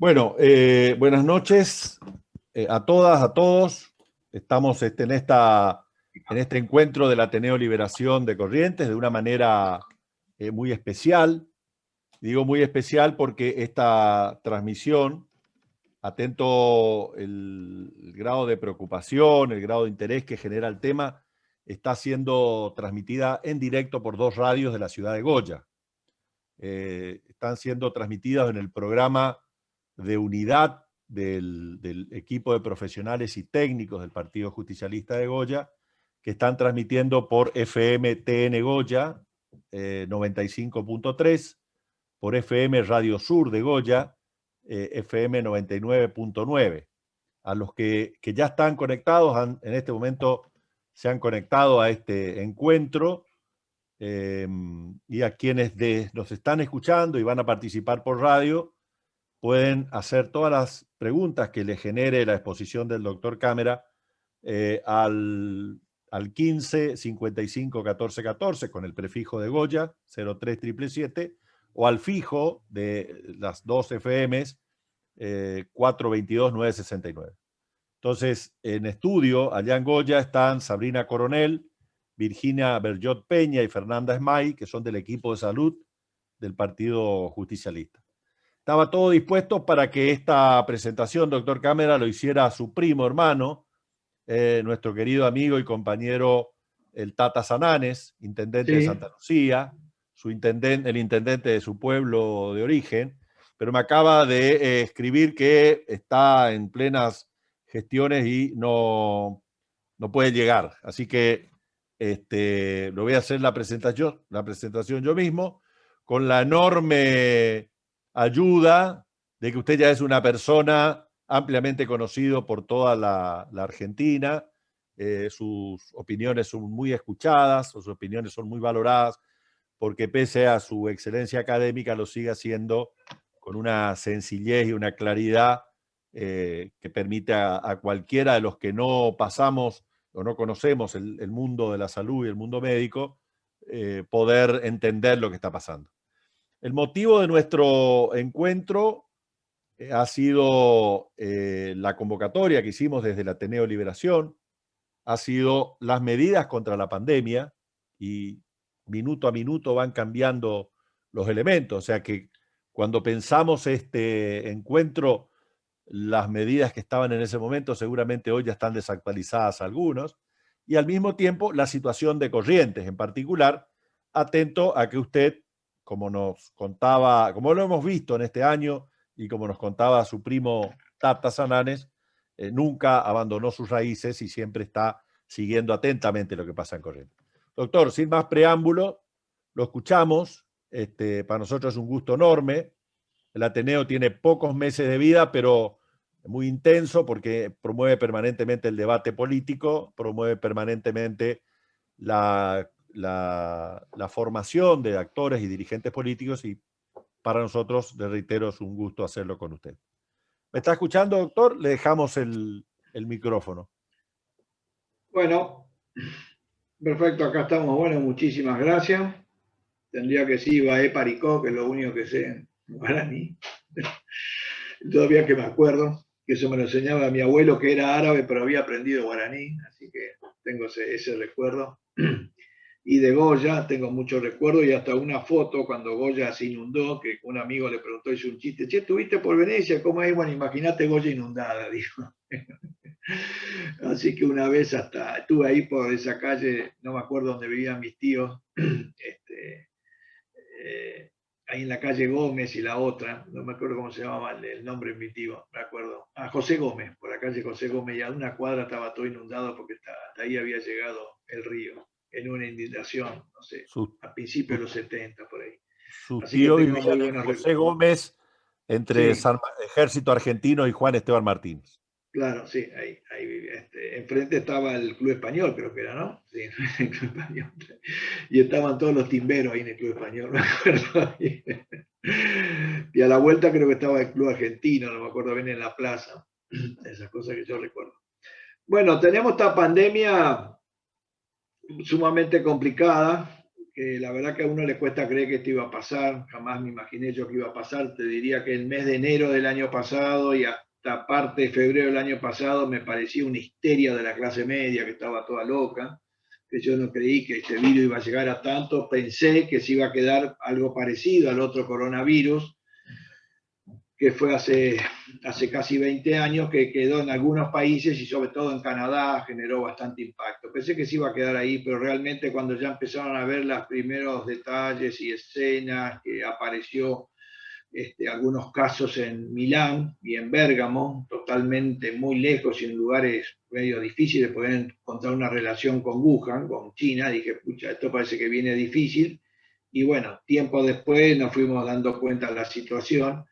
Bueno, buenas noches a todas, a todos. Estamos en este encuentro del Ateneo Liberación de Corrientes de una manera muy especial. Digo muy especial porque esta transmisión, atento el grado de preocupación, el grado de interés que genera el tema, está siendo transmitida en directo por dos radios de la ciudad de Goya. Están siendo transmitidas en el programa de unidad del equipo de profesionales y técnicos del Partido Justicialista de Goya, que están transmitiendo por FM TN Goya 95.3, por FM Radio Sur de Goya, FM 99.9. A los que ya están conectados, en este momento se han conectado a este encuentro, y a quienes nos están escuchando y van a participar por radio, pueden hacer todas las preguntas que les genere la exposición del doctor Cámara al 15 55 14 14 con el prefijo de Goya 03777 o al fijo de las dos FMs 422 969. Entonces, en estudio, allá en Goya, están Sabrina Coronel, Virginia Berjot Peña y Fernanda Esmay, que son del equipo de salud del Partido Justicialista. Estaba todo dispuesto para que esta presentación, doctor Cámara, lo hiciera su primo hermano, nuestro querido amigo y compañero el Tata Sananes, intendente de Santa Lucía, el intendente de su pueblo de origen, pero me acaba de escribir que está en plenas gestiones y no puede llegar. Así que lo voy a hacer la presentación yo mismo, con la enorme ayuda de que usted ya es una persona ampliamente conocido por toda la Argentina. Sus opiniones son muy escuchadas, sus opiniones son muy valoradas, porque pese a su excelencia académica lo sigue haciendo con una sencillez y una claridad que permite a cualquiera de los que no pasamos o no conocemos el mundo de la salud y el mundo médico, poder entender lo que está pasando. El motivo de nuestro encuentro ha sido la convocatoria que hicimos desde el Ateneo Liberación, ha sido las medidas contra la pandemia, y minuto a minuto van cambiando los elementos. O sea que cuando pensamos este encuentro, las medidas que estaban en ese momento seguramente hoy ya están desactualizadas algunos, y al mismo tiempo la situación de Corrientes en particular, atento a que usted, como nos contaba, como lo hemos visto en este año y como nos contaba su primo Tata Sananes, nunca abandonó sus raíces y siempre está siguiendo atentamente lo que pasa en Corrientes. Doctor, sin más preámbulo, lo escuchamos. Para nosotros es un gusto enorme. El Ateneo tiene pocos meses de vida, pero muy intenso, porque promueve permanentemente el debate político, promueve permanentemente la formación de actores y dirigentes políticos, y para nosotros, le reitero, es un gusto hacerlo con usted. ¿Me está escuchando, doctor? Le dejamos el micrófono. Bueno, perfecto, acá estamos. Bueno, muchísimas gracias. Tendría que decir Ibaé Paricó, que es lo único que sé en guaraní. Todavía que me acuerdo, que eso me lo enseñaba mi abuelo, que era árabe, pero había aprendido guaraní, así que tengo ese recuerdo. Y de Goya tengo muchos recuerdos, y hasta una foto cuando Goya se inundó, que un amigo le preguntó, hizo un chiste: che, ¿estuviste por Venecia? ¿Cómo es? Bueno, imagínate Goya inundada, dijo. Así que una vez hasta estuve ahí por esa calle, no me acuerdo dónde vivían mis tíos, ahí en la calle Gómez y la otra, no me acuerdo cómo se llamaba el nombre de mi tío, me acuerdo. José Gómez, por la calle José Gómez, y a una cuadra estaba todo inundado porque hasta ahí había llegado el río, en una inundación, no sé, a principios de los 70, por ahí. Su Así que tío tengo vivía muy en buenos José recuerdos. Gómez, entre Sí. Ejército Argentino y Juan Esteban Martínez. Claro, sí, ahí vivía. Enfrente estaba el Club Español, creo que era, ¿no? Sí, el Club Español. Y estaban todos los timberos ahí en el Club Español, me acuerdo. Y a la vuelta creo que estaba el Club Argentino, no me acuerdo bien, en la plaza. Esas cosas que yo recuerdo. Bueno, tenemos esta pandemia sumamente complicada, que la verdad que a uno le cuesta creer que esto iba a pasar, jamás me imaginé yo que iba a pasar. Te diría que el mes de enero del año pasado y hasta parte de febrero del año pasado me parecía una histeria de la clase media que estaba toda loca, que yo no creí que este virus iba a llegar a tanto, pensé que se iba a quedar algo parecido al otro coronavirus, que fue hace casi 20 años, que quedó en algunos países y sobre todo en Canadá generó bastante impacto. Pensé que se iba a quedar ahí, pero realmente cuando ya empezaron a ver los primeros detalles y escenas, que apareció algunos casos en Milán y en Bérgamo, totalmente muy lejos y en lugares medio difíciles de poder encontrar una relación con Wuhan, con China, dije, pucha, esto parece que viene difícil. Y bueno, tiempo después nos fuimos dando cuenta de la situación.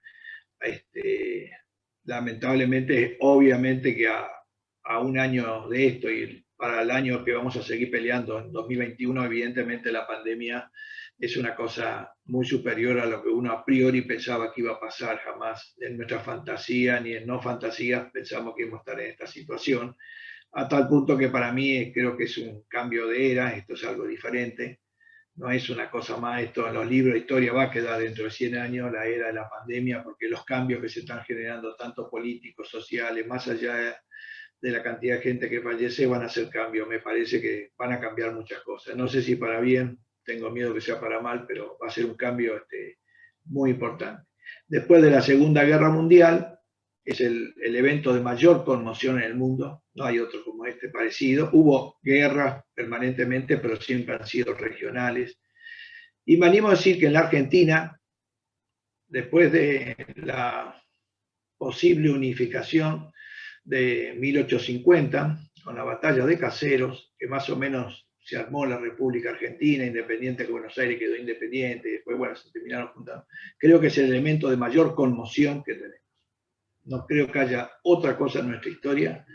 Lamentablemente, obviamente que a un año de esto y para el año que vamos a seguir peleando en 2021, evidentemente la pandemia es una cosa muy superior a lo que uno a priori pensaba que iba a pasar. Jamás en nuestra fantasía ni en no fantasía pensamos que íbamos a estar en esta situación, a tal punto que para mí creo que es un cambio de era, esto es algo diferente. No es una cosa más, esto en los libros de historia va a quedar dentro de 100 años, la era de la pandemia, porque los cambios que se están generando, tanto políticos, sociales, más allá de la cantidad de gente que fallece, van a hacer cambios. Me parece que van a cambiar muchas cosas. No sé si para bien, tengo miedo que sea para mal, pero va a ser un cambio muy importante. Después de la Segunda Guerra Mundial, es el evento de mayor conmoción en el mundo, no hay otro como este parecido. Hubo guerras permanentemente, pero siempre han sido regionales. Y me animo a decir que en la Argentina, después de la posible unificación de 1850, con la batalla de Caseros, que más o menos se armó la República Argentina, independiente que Buenos Aires quedó independiente, y después, bueno, se terminaron juntando. Creo que es el elemento de mayor conmoción que tenemos. No creo que haya otra cosa en nuestra historia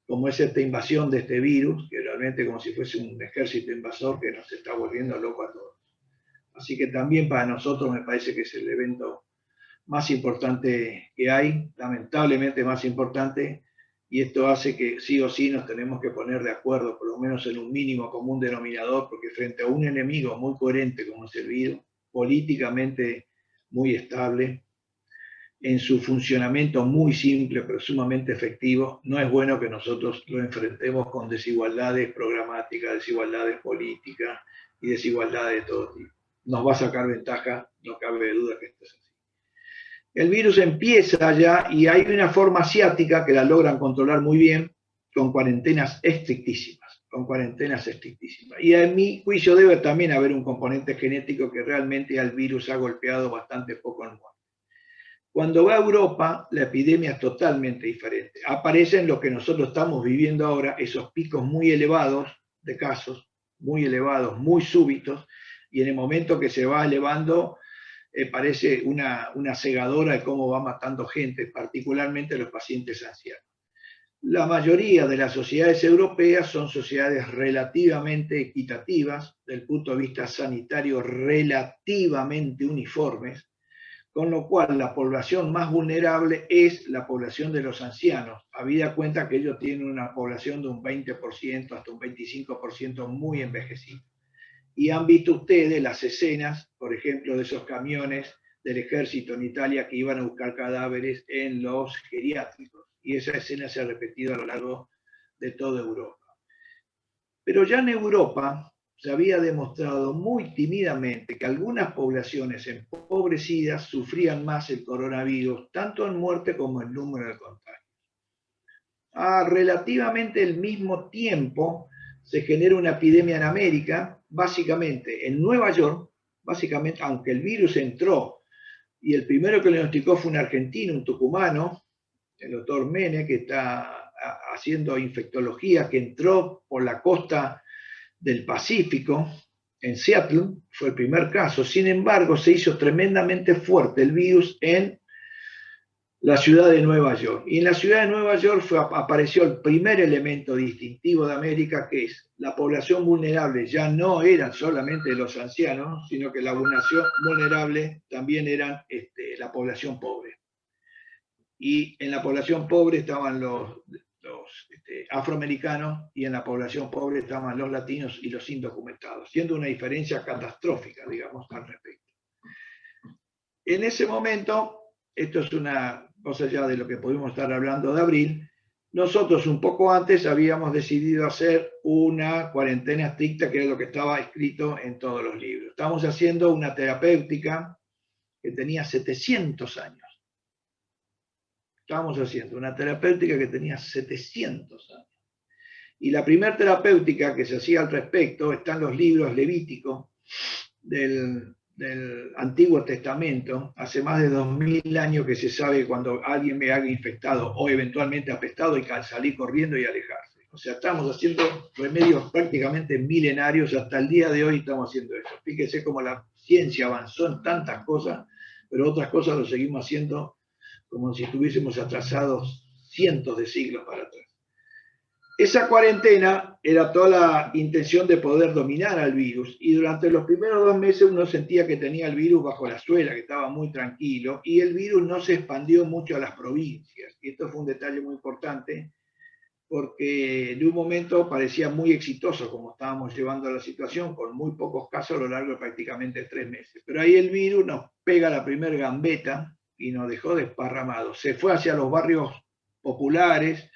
como es esta invasión de este virus, que realmente como si fuese un ejército invasor que nos está volviendo locos a todos. Así que también para nosotros me parece que es el evento más importante que hay, lamentablemente más importante, y esto hace que sí o sí nos tenemos que poner de acuerdo, por lo menos en un mínimo común denominador, porque frente a un enemigo muy coherente como es el virus, políticamente muy estable, en su funcionamiento muy simple pero sumamente efectivo, no es bueno que nosotros lo enfrentemos con desigualdades programáticas, desigualdades políticas y desigualdades de todo tipo. Nos va a sacar ventaja, no cabe duda que esto es así. El virus empieza ya y hay una forma asiática que la logran controlar muy bien con cuarentenas estrictísimas, Y a mi juicio debe también haber un componente genético que realmente al virus ha golpeado bastante poco en muerte. Cuando va a Europa, la epidemia es totalmente diferente. Aparecen lo que nosotros estamos viviendo ahora, esos picos muy elevados de casos, muy elevados, muy súbitos, y en el momento que se va elevando, parece una cegadora de cómo va matando gente, particularmente los pacientes ancianos. La mayoría de las sociedades europeas son sociedades relativamente equitativas, desde el punto de vista sanitario relativamente uniformes, con lo cual la población más vulnerable es la población de los ancianos, habida cuenta que ellos tienen una población de un 20% hasta un 25% muy envejecida. Y han visto ustedes las escenas, por ejemplo, de esos camiones del ejército en Italia que iban a buscar cadáveres en los geriátricos. Y esa escena se ha repetido a lo largo de toda Europa. Pero ya en Europa se había demostrado muy tímidamente que algunas poblaciones empobrecidas sufrían más el coronavirus, tanto en muerte como en número de contagios. A relativamente el mismo tiempo se genera una epidemia en América, básicamente en Nueva York, básicamente, aunque el virus entró y el primero que lo diagnosticó fue un argentino, un tucumano, el doctor Mene, que está haciendo infectología, que entró por la costa del Pacífico, en Seattle, fue el primer caso. Sin embargo, se hizo tremendamente fuerte el virus en la ciudad de Nueva York. Y en la ciudad de Nueva York apareció el primer elemento distintivo de América, que es la población vulnerable. Ya no eran solamente los ancianos, sino que la población vulnerable también eran la población pobre. Y en la población pobre estaban los afroamericanos y en la población pobre estaban los latinos y los indocumentados, siendo una diferencia catastrófica, digamos, al respecto. En ese momento, esto es una cosa ya de lo que pudimos estar hablando de abril, nosotros un poco antes habíamos decidido hacer una cuarentena estricta, que era lo que estaba escrito en todos los libros. Estábamos haciendo una terapéutica que tenía 700 años. Estábamos haciendo una terapéutica que tenía 700 años. Y la primera terapéutica que se hacía al respecto está en los libros levíticos del Antiguo Testamento. Hace más de 2000 años que se sabe cuando alguien me haga infectado o eventualmente apestado y salir corriendo y alejarse. O sea, estamos haciendo remedios prácticamente milenarios, hasta el día de hoy estamos haciendo eso. Fíjese cómo la ciencia avanzó en tantas cosas, pero otras cosas lo seguimos haciendo como si estuviésemos atrasados cientos de siglos para atrás. Esa cuarentena era toda la intención de poder dominar al virus, y durante los primeros 2 meses uno sentía que tenía el virus bajo la suela, que estaba muy tranquilo, y el virus no se expandió mucho a las provincias. Y esto fue un detalle muy importante, porque de un momento parecía muy exitoso como estábamos llevando la situación, con muy pocos casos a lo largo de prácticamente 3 meses. Pero ahí el virus nos pega la primer gambeta y nos dejó desparramados. Se fue hacia los barrios populares,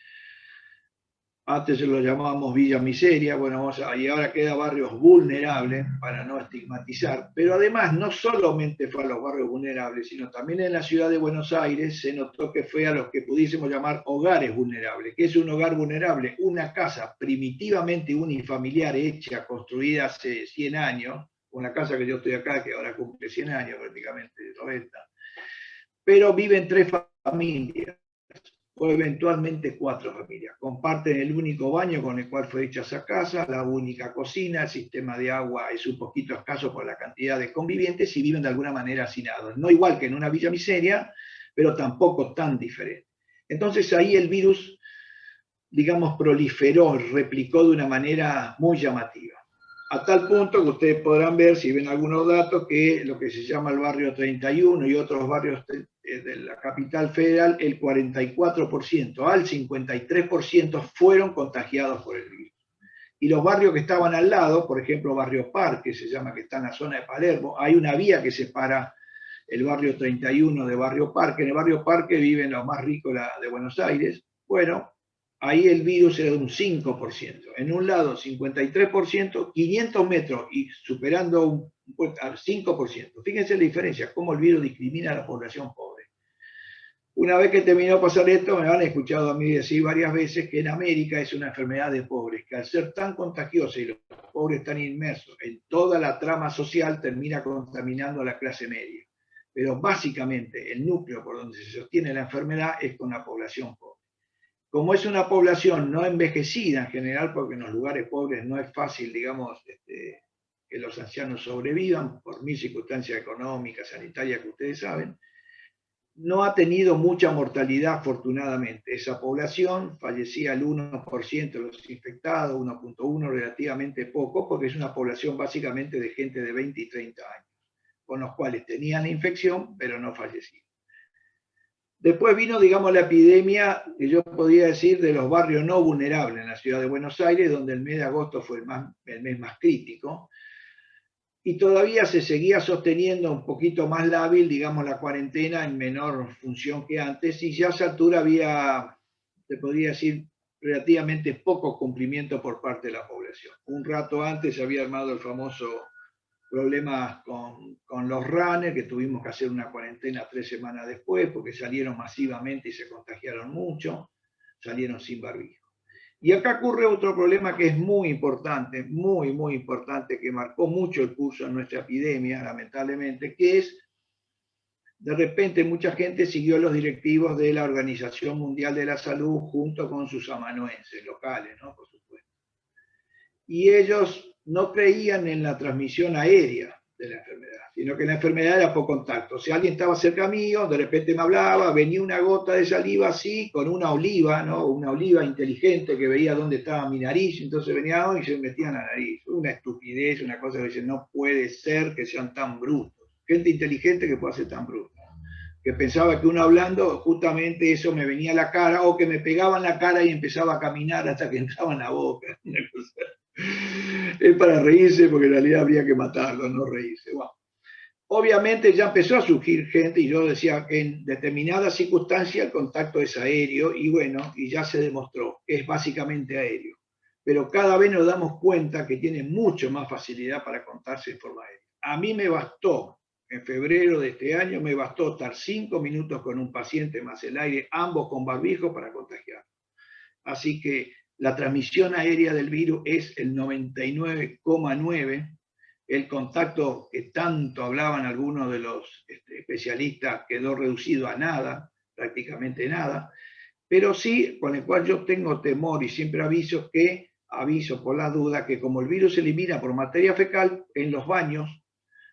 antes se lo llamábamos Villa Miseria, bueno, y ahora queda barrios vulnerables, para no estigmatizar, pero además no solamente fue a los barrios vulnerables, sino también en la ciudad de Buenos Aires se notó que fue a los que pudiésemos llamar hogares vulnerables. ¿Qué es un hogar vulnerable? Una casa primitivamente unifamiliar hecha, construida hace 100 años, una casa que yo estoy acá, que ahora cumple 100 años prácticamente, 90, pero viven 3 familias, o eventualmente 4 familias. Comparten el único baño con el cual fue hecha esa casa, la única cocina, el sistema de agua es un poquito escaso por la cantidad de convivientes y viven de alguna manera hacinados. No igual que en una villa miseria, pero tampoco tan diferente. Entonces ahí el virus, digamos, proliferó, replicó de una manera muy llamativa. A tal punto que ustedes podrán ver, si ven algunos datos, que lo que se llama el barrio 31 y otros barrios de la capital federal, el 44% al 53% fueron contagiados por el virus. Y los barrios que estaban al lado, por ejemplo, Barrio Parque, se llama, que está en la zona de Palermo, hay una vía que separa el barrio 31 de Barrio Parque. En el Barrio Parque viven los más ricos de Buenos Aires. Bueno, ahí el virus era de un 5%. En un lado 53%, 500 metros y superando al 5%. Fíjense la diferencia, cómo el virus discrimina a la población pobre. Una vez que terminó de pasar esto, me han escuchado a mí decir varias veces que en América es una enfermedad de pobres, que al ser tan contagiosa y los pobres están inmersos en toda la trama social, termina contaminando a la clase media. Pero básicamente el núcleo por donde se sostiene la enfermedad es con la población pobre. Como es una población no envejecida en general, porque en los lugares pobres no es fácil, digamos, que los ancianos sobrevivan por mil circunstancias económicas, sanitarias que ustedes saben, no ha tenido mucha mortalidad, afortunadamente. Esa población fallecía el 1% de los infectados, 1.1, relativamente poco, porque es una población básicamente de gente de 20 y 30 años, con los cuales tenían la infección, pero no fallecían. Después vino, digamos, la epidemia, que yo podría decir, de los barrios no vulnerables en la ciudad de Buenos Aires, donde el mes de agosto fue el mes más crítico, y todavía se seguía sosteniendo un poquito más lábil, digamos, la cuarentena en menor función que antes, y ya a esa altura había, te podría decir, relativamente poco cumplimiento por parte de la población. Un rato antes se había armado el famoso problema con los runners, que tuvimos que hacer una cuarentena 3 semanas después, porque salieron masivamente y se contagiaron mucho, salieron sin barbijo. Y acá ocurre otro problema que es muy importante, muy, muy importante, que marcó mucho el curso de nuestra epidemia, lamentablemente, que es, de repente, mucha gente siguió los directivos de la Organización Mundial de la Salud junto con sus amanuenses locales, ¿no? Por supuesto. Y ellos no creían en la transmisión aérea de la enfermedad, sino que la enfermedad era por contacto. Si alguien estaba cerca mío, de repente me hablaba, venía una gota de saliva así, con una oliva, ¿no? Una oliva inteligente que veía dónde estaba mi nariz, entonces venía y se metía en la nariz. Una estupidez, una cosa que dice, no puede ser que sean tan brutos. Gente inteligente que pueda ser tan bruta. que pensaba que uno hablando, justamente eso me venía a la cara, o que me pegaba en la cara y empezaba a caminar hasta que entraba en la boca. Es para reírse, porque en realidad habría que matarlo, no reírse. Bueno, obviamente ya empezó a surgir gente, y yo decía que en determinadas circunstancias el contacto es aéreo, y bueno, y ya se demostró que es básicamente aéreo. Pero cada vez nos damos cuenta que tiene mucho más facilidad para contarse en forma aérea. A mí me bastó, en febrero de este año, me bastó estar 5 minutos con un paciente más el aire, ambos con barbijo, para contagiar. Así que la transmisión aérea del virus es el 99,9%. El contacto que tanto hablaban algunos de los especialistas quedó reducido a nada, prácticamente nada, pero sí, con el cual yo tengo temor y siempre aviso por la duda, que como el virus se elimina por materia fecal, en los baños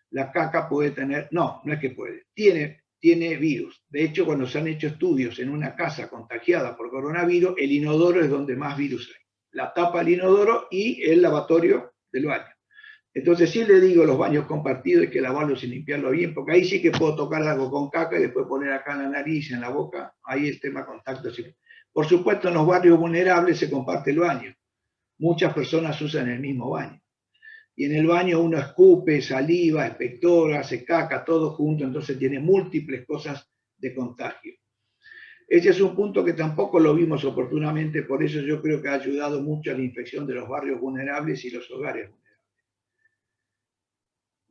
la caca puede tener, no es que puede, tiene virus. De hecho, cuando se han hecho estudios en una casa contagiada por coronavirus, el inodoro es donde más virus hay. La tapa del inodoro y el lavatorio del baño. Entonces sí le digo, los baños compartidos hay que lavarlos y limpiarlos bien, porque ahí sí que puedo tocar algo con caca y después poner acá en la nariz, en la boca, ahí el tema contacto. Por supuesto, en los barrios vulnerables se comparte el baño. Muchas personas usan el mismo baño. Y en el baño uno escupe, saliva, expectora, se caca, todo junto, entonces tiene múltiples cosas de contagio. Ese es un punto que tampoco lo vimos oportunamente, por eso yo creo que ha ayudado mucho a la infección de los barrios vulnerables y los hogares vulnerables.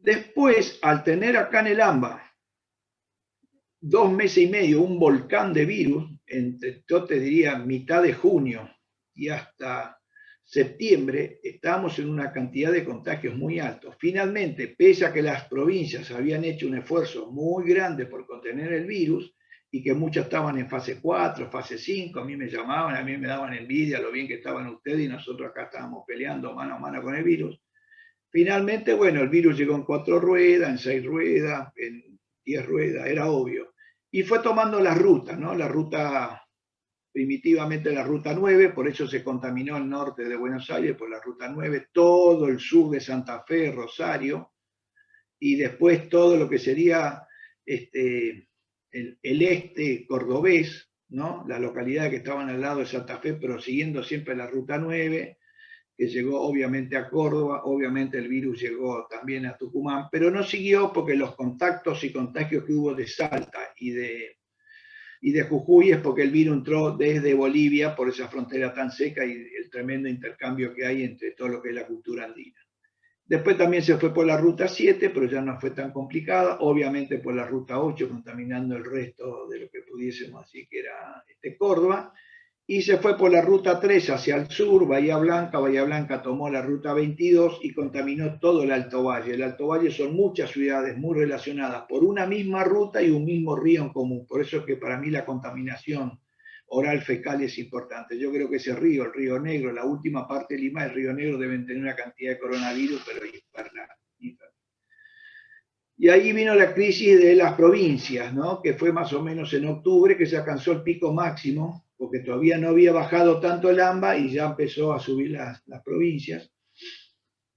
Después, al tener acá en el AMBA 2 meses y medio un volcán de virus, entre, yo te diría, mitad de junio y hasta septiembre, estábamos en una cantidad de contagios muy altos. Finalmente, pese a que las provincias habían hecho un esfuerzo muy grande por contener el virus y que muchas estaban en fase 4, fase 5, a mí me llamaban, a mí me daban envidia lo bien que estaban ustedes y nosotros acá estábamos peleando mano a mano con el virus. Finalmente, bueno, el virus llegó en 4 ruedas, en 6 ruedas, en 10 ruedas, era obvio. Y fue tomando la ruta, ¿no? La ruta, primitivamente la ruta 9, por eso se contaminó el norte de Buenos Aires por la ruta 9, todo el sur de Santa Fe, Rosario, y después todo lo que sería el este cordobés, ¿no? Las localidades que estaban al lado de Santa Fe, pero siguiendo siempre la ruta 9, que llegó obviamente a Córdoba, obviamente el virus llegó también a Tucumán, pero no siguió porque los contactos y contagios que hubo de Salta y de Jujuy es porque el virus entró desde Bolivia por esa frontera tan seca y el tremendo intercambio que hay entre todo lo que es la cultura andina. Después también se fue por la ruta 7, pero ya no fue tan complicada, obviamente por la ruta 8, contaminando el resto de lo que pudiésemos decir que era Córdoba, y se fue por la ruta 3 hacia el sur, Bahía Blanca tomó la ruta 22 y contaminó todo el Alto Valle. El Alto Valle son muchas ciudades muy relacionadas por una misma ruta y un mismo río en común, por eso es que para mí la contaminación oral fecal es importante. Yo creo que ese río, el Río Negro, la última parte de Lima, el Río Negro deben tener una cantidad de coronavirus, pero infernal. Y ahí vino la crisis de las provincias, ¿no? Que fue más o menos en octubre que se alcanzó el pico máximo, porque todavía no había bajado tanto el AMBA y ya empezó a subir las provincias,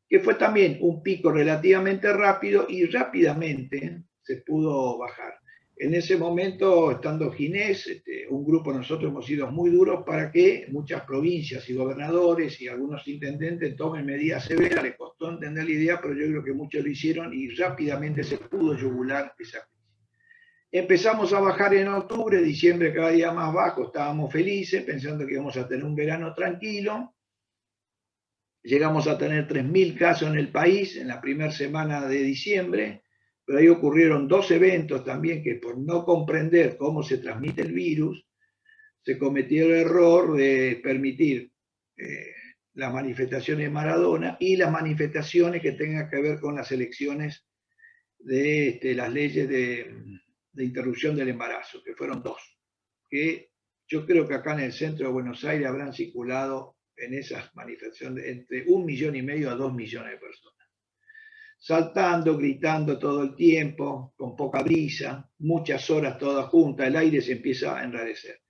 que fue también un pico relativamente rápido y rápidamente se pudo bajar. En ese momento, estando Ginés, un grupo nosotros hemos sido muy duros para que muchas provincias y gobernadores y algunos intendentes tomen medidas severas. Les costó entender la idea, pero yo creo que muchos lo hicieron y rápidamente se pudo yugular esa crisis. Empezamos a bajar en octubre, diciembre cada día más bajo, estábamos felices pensando que íbamos a tener un verano tranquilo. Llegamos a tener 3.000 casos en el país en la primera semana de diciembre, pero ahí ocurrieron 2 eventos también que por no comprender cómo se transmite el virus, se cometió el error de permitir las manifestaciones de Maradona y las manifestaciones que tengan que ver con las elecciones de las leyes de interrupción del embarazo, que fueron 2, que yo creo que acá en el centro de Buenos Aires habrán circulado en esas manifestaciones entre 1,5 millones a 2 millones de personas. Saltando, gritando todo el tiempo, con poca brisa, muchas horas todas juntas, el aire se empieza a enrarecer.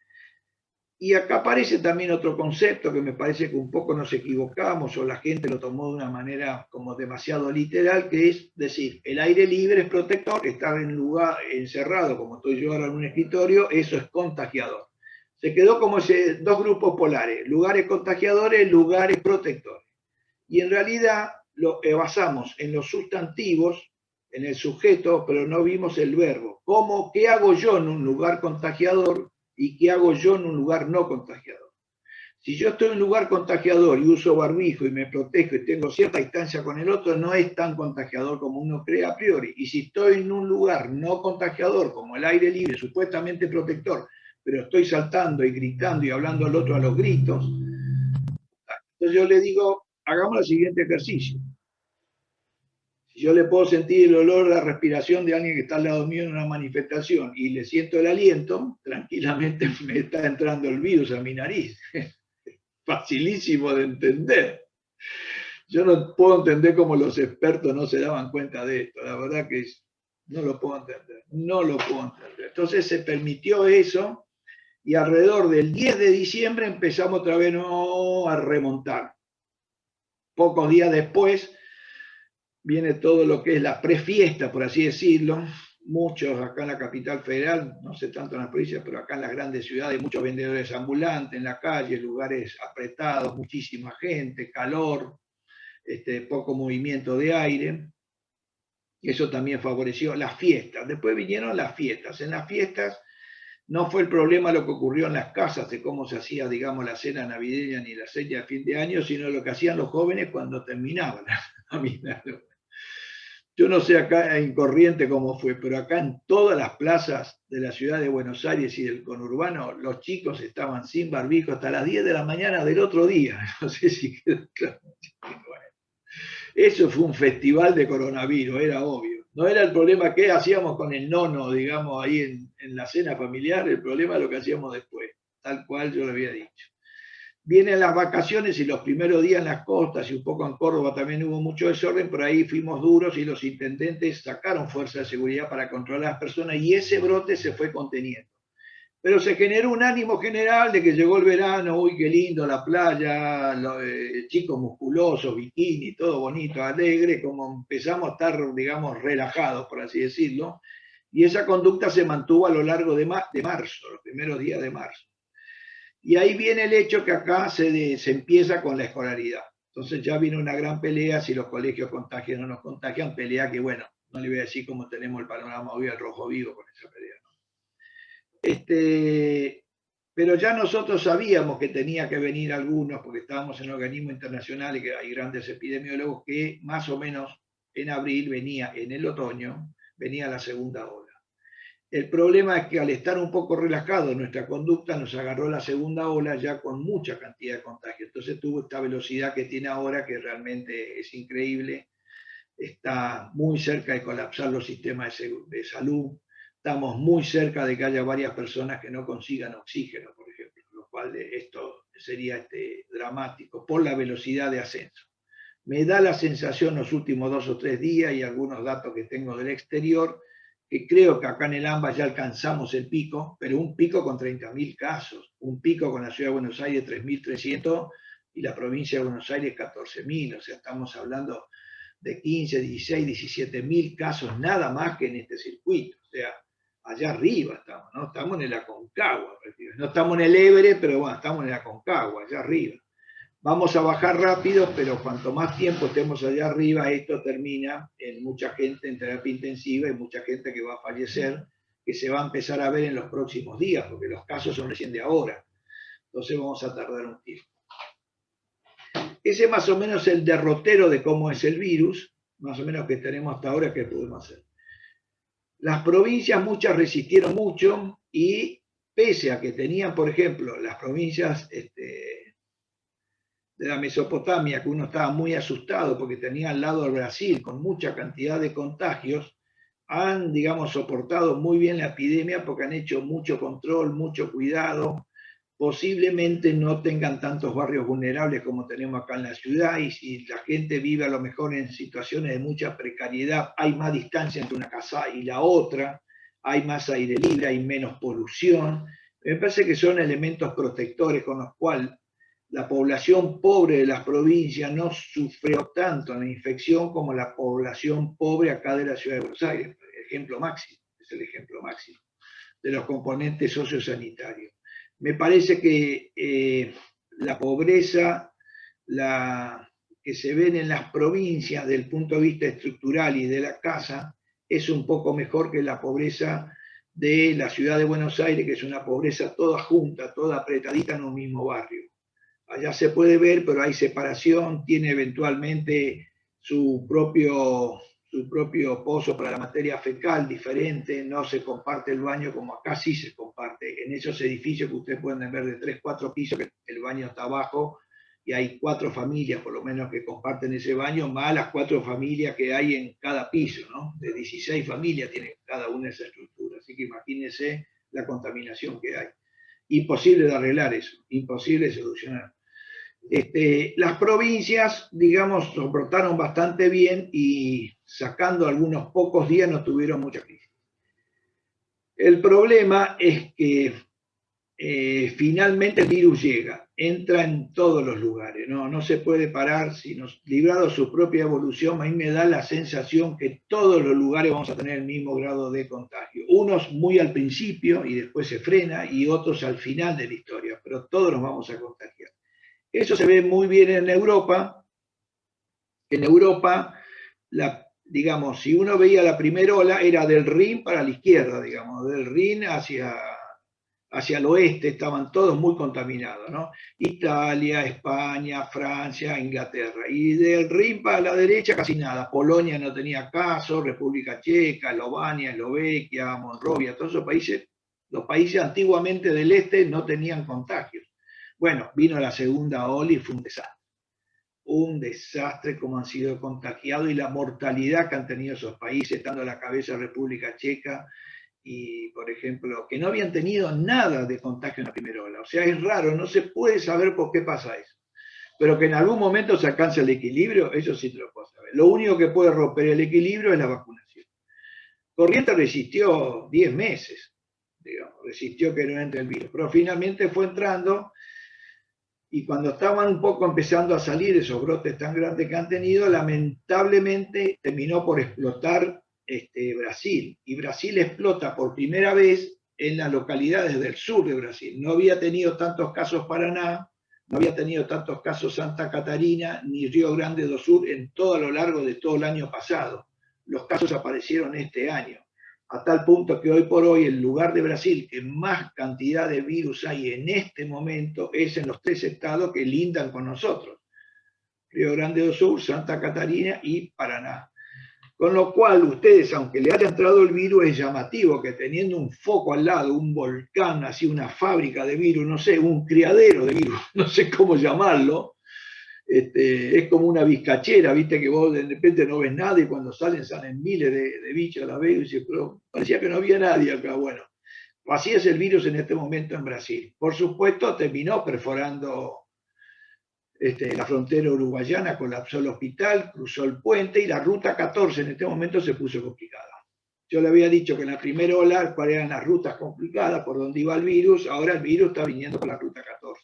Y acá aparece también otro concepto que me parece que un poco nos equivocamos o la gente lo tomó de una manera como demasiado literal, que es decir, el aire libre es protector, estar en lugar encerrado como estoy yo ahora en un escritorio, eso es contagiador. Se quedó como dos grupos polares, lugares contagiadores, lugares protectores. Y en realidad lo basamos en los sustantivos, en el sujeto, pero no vimos el verbo. ¿Cómo, qué hago yo en un lugar contagiador y qué hago yo en un lugar no contagiador? Si yo estoy en un lugar contagiador y uso barbijo y me protejo y tengo cierta distancia con el otro, no es tan contagiador como uno cree a priori. Y si estoy en un lugar no contagiador, como el aire libre, supuestamente protector, pero estoy saltando y gritando y hablando al otro a los gritos, entonces yo le digo, hagamos el siguiente ejercicio. Si yo le puedo sentir el olor, la respiración de alguien que está al lado mío en una manifestación y le siento el aliento, tranquilamente me está entrando el virus a mi nariz. Facilísimo de entender. Yo no puedo entender cómo los expertos no se daban cuenta de esto. La verdad que no lo puedo entender. No lo puedo entender. Entonces se permitió eso y alrededor del 10 de diciembre empezamos otra vez a remontar. Pocos días después viene todo lo que es la prefiesta, por así decirlo. Muchos acá en la capital federal, no sé tanto en las provincias, pero acá en las grandes ciudades, muchos vendedores ambulantes en la calle, lugares apretados, muchísima gente, calor, poco movimiento de aire. Y eso también favoreció las fiestas. Después vinieron las fiestas. En las fiestas no fue el problema lo que ocurrió en las casas de cómo se hacía, digamos, la cena navideña ni la cena de fin de año, sino lo que hacían los jóvenes cuando terminaban la Navidad. Yo no sé acá en Corrientes cómo fue, pero acá en todas las plazas de la ciudad de Buenos Aires y del conurbano, los chicos estaban sin barbijo hasta las 10 de la mañana del otro día. No sé si quedó claro. Bueno, eso fue un festival de coronavirus, era obvio. No era el problema que hacíamos con el nono, digamos, ahí en la cena familiar, el problema es lo que hacíamos después, tal cual yo lo había dicho. Vienen las vacaciones y los primeros días en las costas y un poco en Córdoba también hubo mucho desorden, pero ahí fuimos duros y los intendentes sacaron fuerza de seguridad para controlar a las personas y ese brote se fue conteniendo. Pero se generó un ánimo general de que llegó el verano, uy, qué lindo la playa, chicos musculosos, bikini, todo bonito, alegre, como empezamos a estar, digamos, relajados, por así decirlo, y esa conducta se mantuvo a lo largo de marzo, los primeros días de marzo. Y ahí viene el hecho que acá se empieza con la escolaridad. Entonces ya viene una gran pelea, si los colegios contagian o no nos contagian, pelea que, bueno, no le voy a decir cómo tenemos el panorama hoy al rojo vivo con esa pelea. Pero ya nosotros sabíamos que tenía que venir algunos, porque estábamos en organismos internacionales, que hay grandes epidemiólogos, que más o menos en abril venía, en el otoño, venía la segunda ola. El problema es que al estar un poco relajado nuestra conducta, nos agarró la segunda ola ya con mucha cantidad de contagios. Entonces tuvo esta velocidad que tiene ahora, que realmente es increíble. Está muy cerca de colapsar los sistemas de salud. Estamos muy cerca de que haya varias personas que no consigan oxígeno, por ejemplo, lo cual esto sería dramático por la velocidad de ascenso. Me da la sensación los últimos 2 o 3 días y algunos datos que tengo del exterior, que creo que acá en el AMBA ya alcanzamos el pico, pero un pico con 30.000 casos, un pico con la Ciudad de Buenos Aires 3.300 y la provincia de Buenos Aires 14.000, o sea, estamos hablando de 15, 16, 17.000 casos nada más que en este circuito, o sea, allá arriba estamos, ¿no? Estamos en el Aconcagua, no estamos en el Everest, pero bueno, estamos en el Aconcagua, allá arriba. Vamos a bajar rápido, pero cuanto más tiempo estemos allá arriba, esto termina en mucha gente en terapia intensiva y mucha gente que va a fallecer, que se va a empezar a ver en los próximos días, porque los casos son recién de ahora. Entonces vamos a tardar un tiempo. Ese más o menos es el derrotero de cómo es el virus, más o menos que tenemos hasta ahora, que podemos hacer. Las provincias, muchas resistieron mucho y pese a que tenían, por ejemplo, las provincias de la Mesopotamia, que uno estaba muy asustado porque tenía al lado del Brasil con mucha cantidad de contagios, han, digamos, soportado muy bien la epidemia porque han hecho mucho control, mucho cuidado, posiblemente no tengan tantos barrios vulnerables como tenemos acá en la ciudad y si la gente vive a lo mejor en situaciones de mucha precariedad, hay más distancia entre una casa y la otra, hay más aire libre, hay menos polución, Me parece que son elementos protectores con los cuales la población pobre de las provincias no sufrió tanto la infección como la población pobre acá de la ciudad de Buenos Aires. Ejemplo máximo, es el ejemplo máximo de los componentes sociosanitarios. Me parece que la pobreza que se ven en las provincias desde el punto de vista estructural y de la casa es un poco mejor que la pobreza de la ciudad de Buenos Aires, que es una pobreza toda junta, toda apretadita en un mismo barrio. Allá se puede ver, pero hay separación, tiene eventualmente su propio pozo para la materia fecal diferente, no se comparte el baño como acá sí se comparte. En esos edificios que ustedes pueden ver de 3, 4 pisos, que el baño está abajo, y hay 4 familias por lo menos que comparten ese baño, más las 4 familias que hay en cada piso, ¿no? De 16 familias tiene cada una esa estructura, así que imagínense la contaminación que hay. Imposible de arreglar eso, imposible de solucionar. Las provincias, digamos, soportaron bastante bien y sacando algunos pocos días no tuvieron mucha crisis. El problema es que finalmente el virus llega, entra en todos los lugares, no se puede parar, sino librado su propia evolución. A mí me da la sensación que todos los lugares vamos a tener el mismo grado de contagio. Unos muy al principio y después se frena, y otros al final de la historia, pero todos nos vamos a contagiar. Eso se ve muy bien en Europa. En Europa, digamos, si uno veía la primera ola, era del Rin para la izquierda, digamos, del Rin hacia el oeste, estaban todos muy contaminados, ¿no? Italia, España, Francia, Inglaterra. Y del Rin para la derecha casi nada. Polonia no tenía caso, República Checa, Eslovenia, Eslovaquia, Monrovia, todos esos países, los países antiguamente del este no tenían contagios. Bueno, vino la segunda ola y fue un desastre como han sido contagiados y la mortalidad que han tenido esos países, estando a la cabeza República Checa y, por ejemplo, que no habían tenido nada de contagio en la primera ola. O sea, es raro, no se puede saber por qué pasa eso. Pero que en algún momento se alcance el equilibrio, eso sí te lo puedo saber. Lo único que puede romper el equilibrio es la vacunación. Corrientes resistió 10 meses, digamos, resistió que no entre el virus, pero finalmente fue entrando. Y cuando estaban un poco empezando a salir esos brotes tan grandes que han tenido, lamentablemente terminó por explotar Brasil. Y Brasil explota por primera vez en las localidades del sur de Brasil. No había tenido tantos casos Paraná, no había tenido tantos casos Santa Catarina, ni Río Grande do Sul en todo a lo largo de todo el año pasado. Los casos aparecieron este año. A tal punto que hoy por hoy el lugar de Brasil que más cantidad de virus hay en este momento es en los 3 estados que lindan con nosotros: Río Grande do Sul, Santa Catarina y Paraná. Con lo cual ustedes, aunque le haya entrado el virus, es llamativo que teniendo un foco al lado, un volcán, así una fábrica de virus, no sé, un criadero de virus, no sé cómo llamarlo, es como una bizcachera, viste, que vos de repente no ves nada y cuando salen miles de bichos a la vez, y dices, pero parecía que no había nadie acá. Bueno, así es el virus en este momento en Brasil. Por supuesto, terminó perforando la frontera uruguayana, colapsó el hospital, cruzó el puente y la ruta 14 en este momento se puso complicada. Yo le había dicho que en la primera ola cuáles eran las rutas complicadas por donde iba el virus, ahora el virus está viniendo por la ruta 14.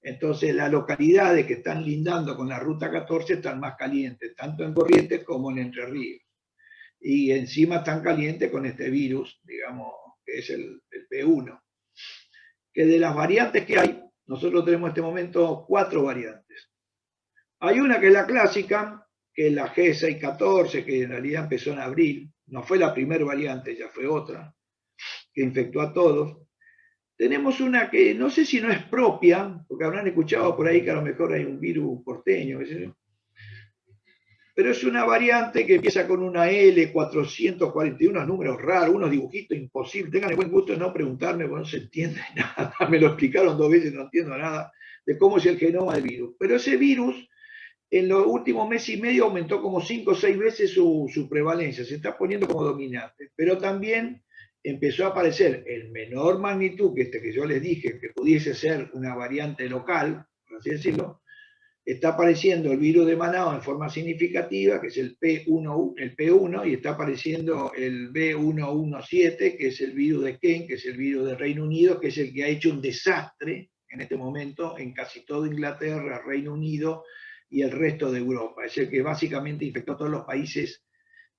Entonces, las localidades que están lindando con la ruta 14 están más calientes, tanto en Corrientes como en Entre Ríos. Y encima están calientes con este virus, digamos, que es el P1. Que de las variantes que hay, nosotros tenemos en este momento 4 variantes. Hay una que es la clásica, que es la G614, que en realidad empezó en abril. No fue la primera variante, ya fue otra, que infectó a todos. Tenemos una que no sé si no es propia, porque habrán escuchado por ahí que a lo mejor hay un virus porteño, pero es una variante que empieza con una L441, unos números raros, unos dibujitos imposibles. Tengan el buen gusto de no preguntarme, porque no se entiende nada. Me lo explicaron 2 veces, no entiendo nada de cómo es el genoma del virus. Pero ese virus, en los últimos meses y medio, aumentó como 5 o 6 veces su prevalencia. Se está poniendo como dominante. Pero también empezó a aparecer en menor magnitud que que yo les dije, que pudiese ser una variante local, por así decirlo, está apareciendo el virus de Manaus en forma significativa, que es el P1, y está apareciendo el B117, que es el virus de Kent, que es el virus de Reino Unido, que es el que ha hecho un desastre en este momento en casi toda Inglaterra, Reino Unido y el resto de Europa. Es el que básicamente infectó a todos los países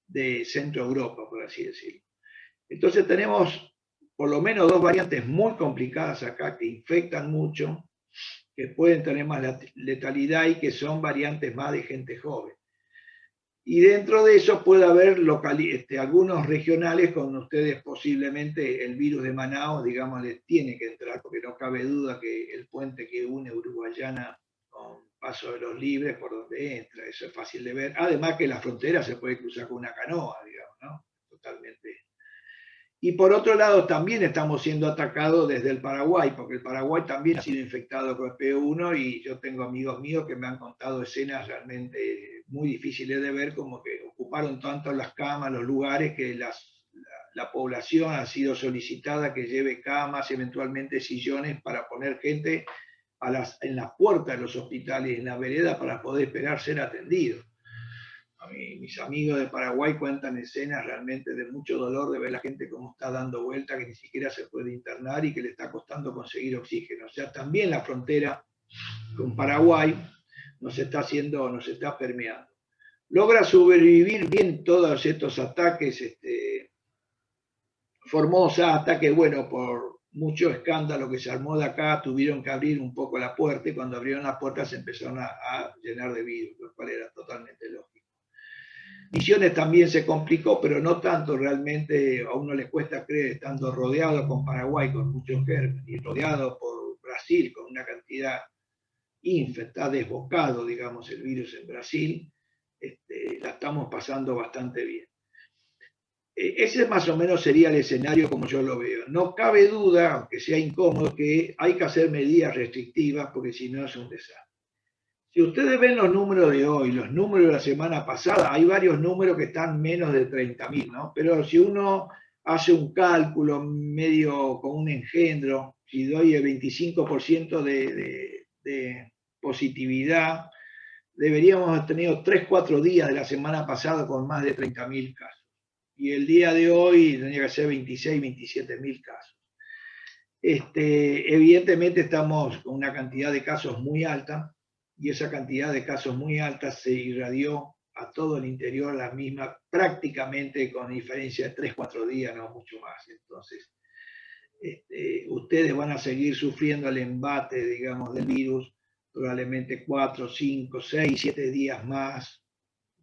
de Centro Europa, por así decirlo. Entonces tenemos por lo menos dos variantes muy complicadas acá que infectan mucho, que pueden tener más letalidad y que son variantes más de gente joven. Y dentro de eso puede haber algunos regionales con ustedes posiblemente el virus de Manaus, digamos, les tiene que entrar, porque no cabe duda que el puente que une Uruguayana con Paso de los Libres por donde entra, eso es fácil de ver. Además que la frontera se puede cruzar con una canoa, digamos, ¿no? Totalmente. Y por otro lado, también estamos siendo atacados desde el Paraguay, porque el Paraguay también ha sido infectado con P1 y yo tengo amigos míos que me han contado escenas realmente muy difíciles de ver, como que ocuparon tanto las camas, los lugares, que la población ha sido solicitada que lleve camas, eventualmente sillones para poner gente en las puertas de los hospitales, en la vereda, para poder esperar ser atendidos. Mis amigos de Paraguay cuentan escenas realmente de mucho dolor de ver la gente cómo está dando vuelta, que ni siquiera se puede internar y que le está costando conseguir oxígeno. O sea, también la frontera con Paraguay nos está permeando. Logra sobrevivir bien todos estos ataques, Formosa, ataques, bueno, por mucho escándalo que se armó de acá, tuvieron que abrir un poco la puerta y cuando abrieron la puerta se empezaron a llenar de virus, lo cual era totalmente lógico. Misiones también se complicó, pero no tanto realmente, a uno le cuesta creer, estando rodeado con Paraguay, con muchos gérmenes, y rodeado por Brasil, con una cantidad está desbocado, digamos, el virus en Brasil, la estamos pasando bastante bien. Ese más o menos sería el escenario como yo lo veo. No cabe duda, aunque sea incómodo, que hay que hacer medidas restrictivas, porque si no es un desastre. Si ustedes ven los números de hoy, los números de la semana pasada, hay varios números que están menos de 30.000, ¿no? Pero si uno hace un cálculo medio con un engendro, si doy el 25% de positividad, deberíamos haber tenido 3-4 días de la semana pasada con más de 30.000 casos. Y el día de hoy tendría que ser 26-27.000 casos. Evidentemente estamos con una cantidad de casos muy alta, y esa cantidad de casos muy alta se irradió a todo el interior, la misma, prácticamente con diferencia de 3-4 días, no mucho más. Entonces, ustedes van a seguir sufriendo el embate, digamos, del virus, probablemente 4, 5, 6, 7 días más,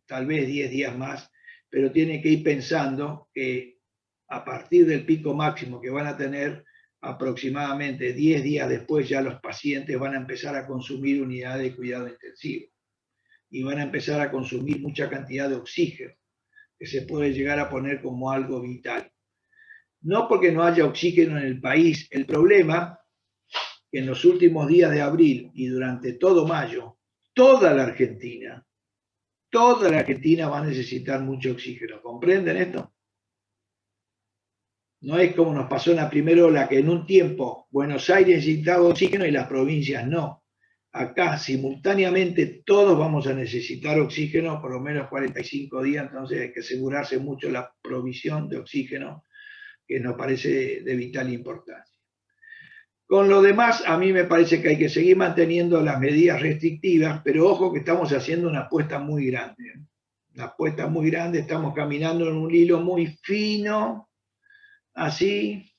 tal vez 10 días más, pero tienen que ir pensando que a partir del pico máximo que van a tener, aproximadamente 10 días después ya los pacientes van a empezar a consumir unidades de cuidado intensivo y van a empezar a consumir mucha cantidad de oxígeno, que se puede llegar a poner como algo vital. No porque no haya oxígeno en el país, el problema que en los últimos días de abril y durante todo mayo, toda la Argentina va a necesitar mucho oxígeno. ¿Comprenden esto? No es como nos pasó en la primera ola, que en un tiempo Buenos Aires necesitaba oxígeno y las provincias no. Acá simultáneamente todos vamos a necesitar oxígeno por lo menos 45 días, entonces hay que asegurarse mucho la provisión de oxígeno, que nos parece de vital importancia. Con lo demás, a mí me parece que hay que seguir manteniendo las medidas restrictivas, pero ojo que estamos haciendo una apuesta muy grande. Una apuesta muy grande, estamos caminando en un hilo muy fino, así.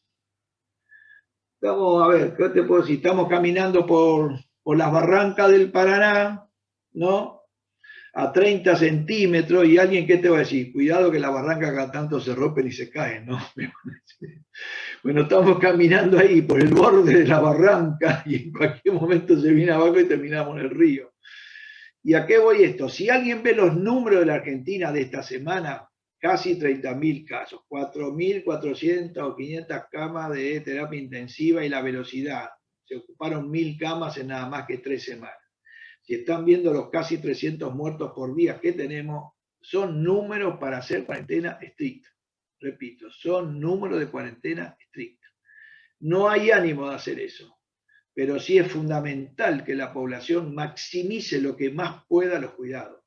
Estamos, a ver, ¿qué te puedo decir? Estamos caminando por las barrancas del Paraná, ¿no? A 30 centímetros, y alguien, ¿qué te va a decir? Cuidado que la barranca cada tanto se rompen y se caen, ¿no? Bueno, estamos caminando ahí por el borde de la barranca y en cualquier momento se viene abajo y terminamos en el río. ¿Y a qué voy esto? Si alguien ve los números de la Argentina de esta semana, casi 30.000 casos, 4.400 o 500 camas de terapia intensiva y la velocidad. Se ocuparon 1.000 camas en nada más que 3 semanas. Si están viendo los casi 300 muertos por día que tenemos, son números para hacer cuarentena estricta. Repito, son números de cuarentena estricta. No hay ánimo de hacer eso, pero sí es fundamental que la población maximice lo que más pueda los cuidados.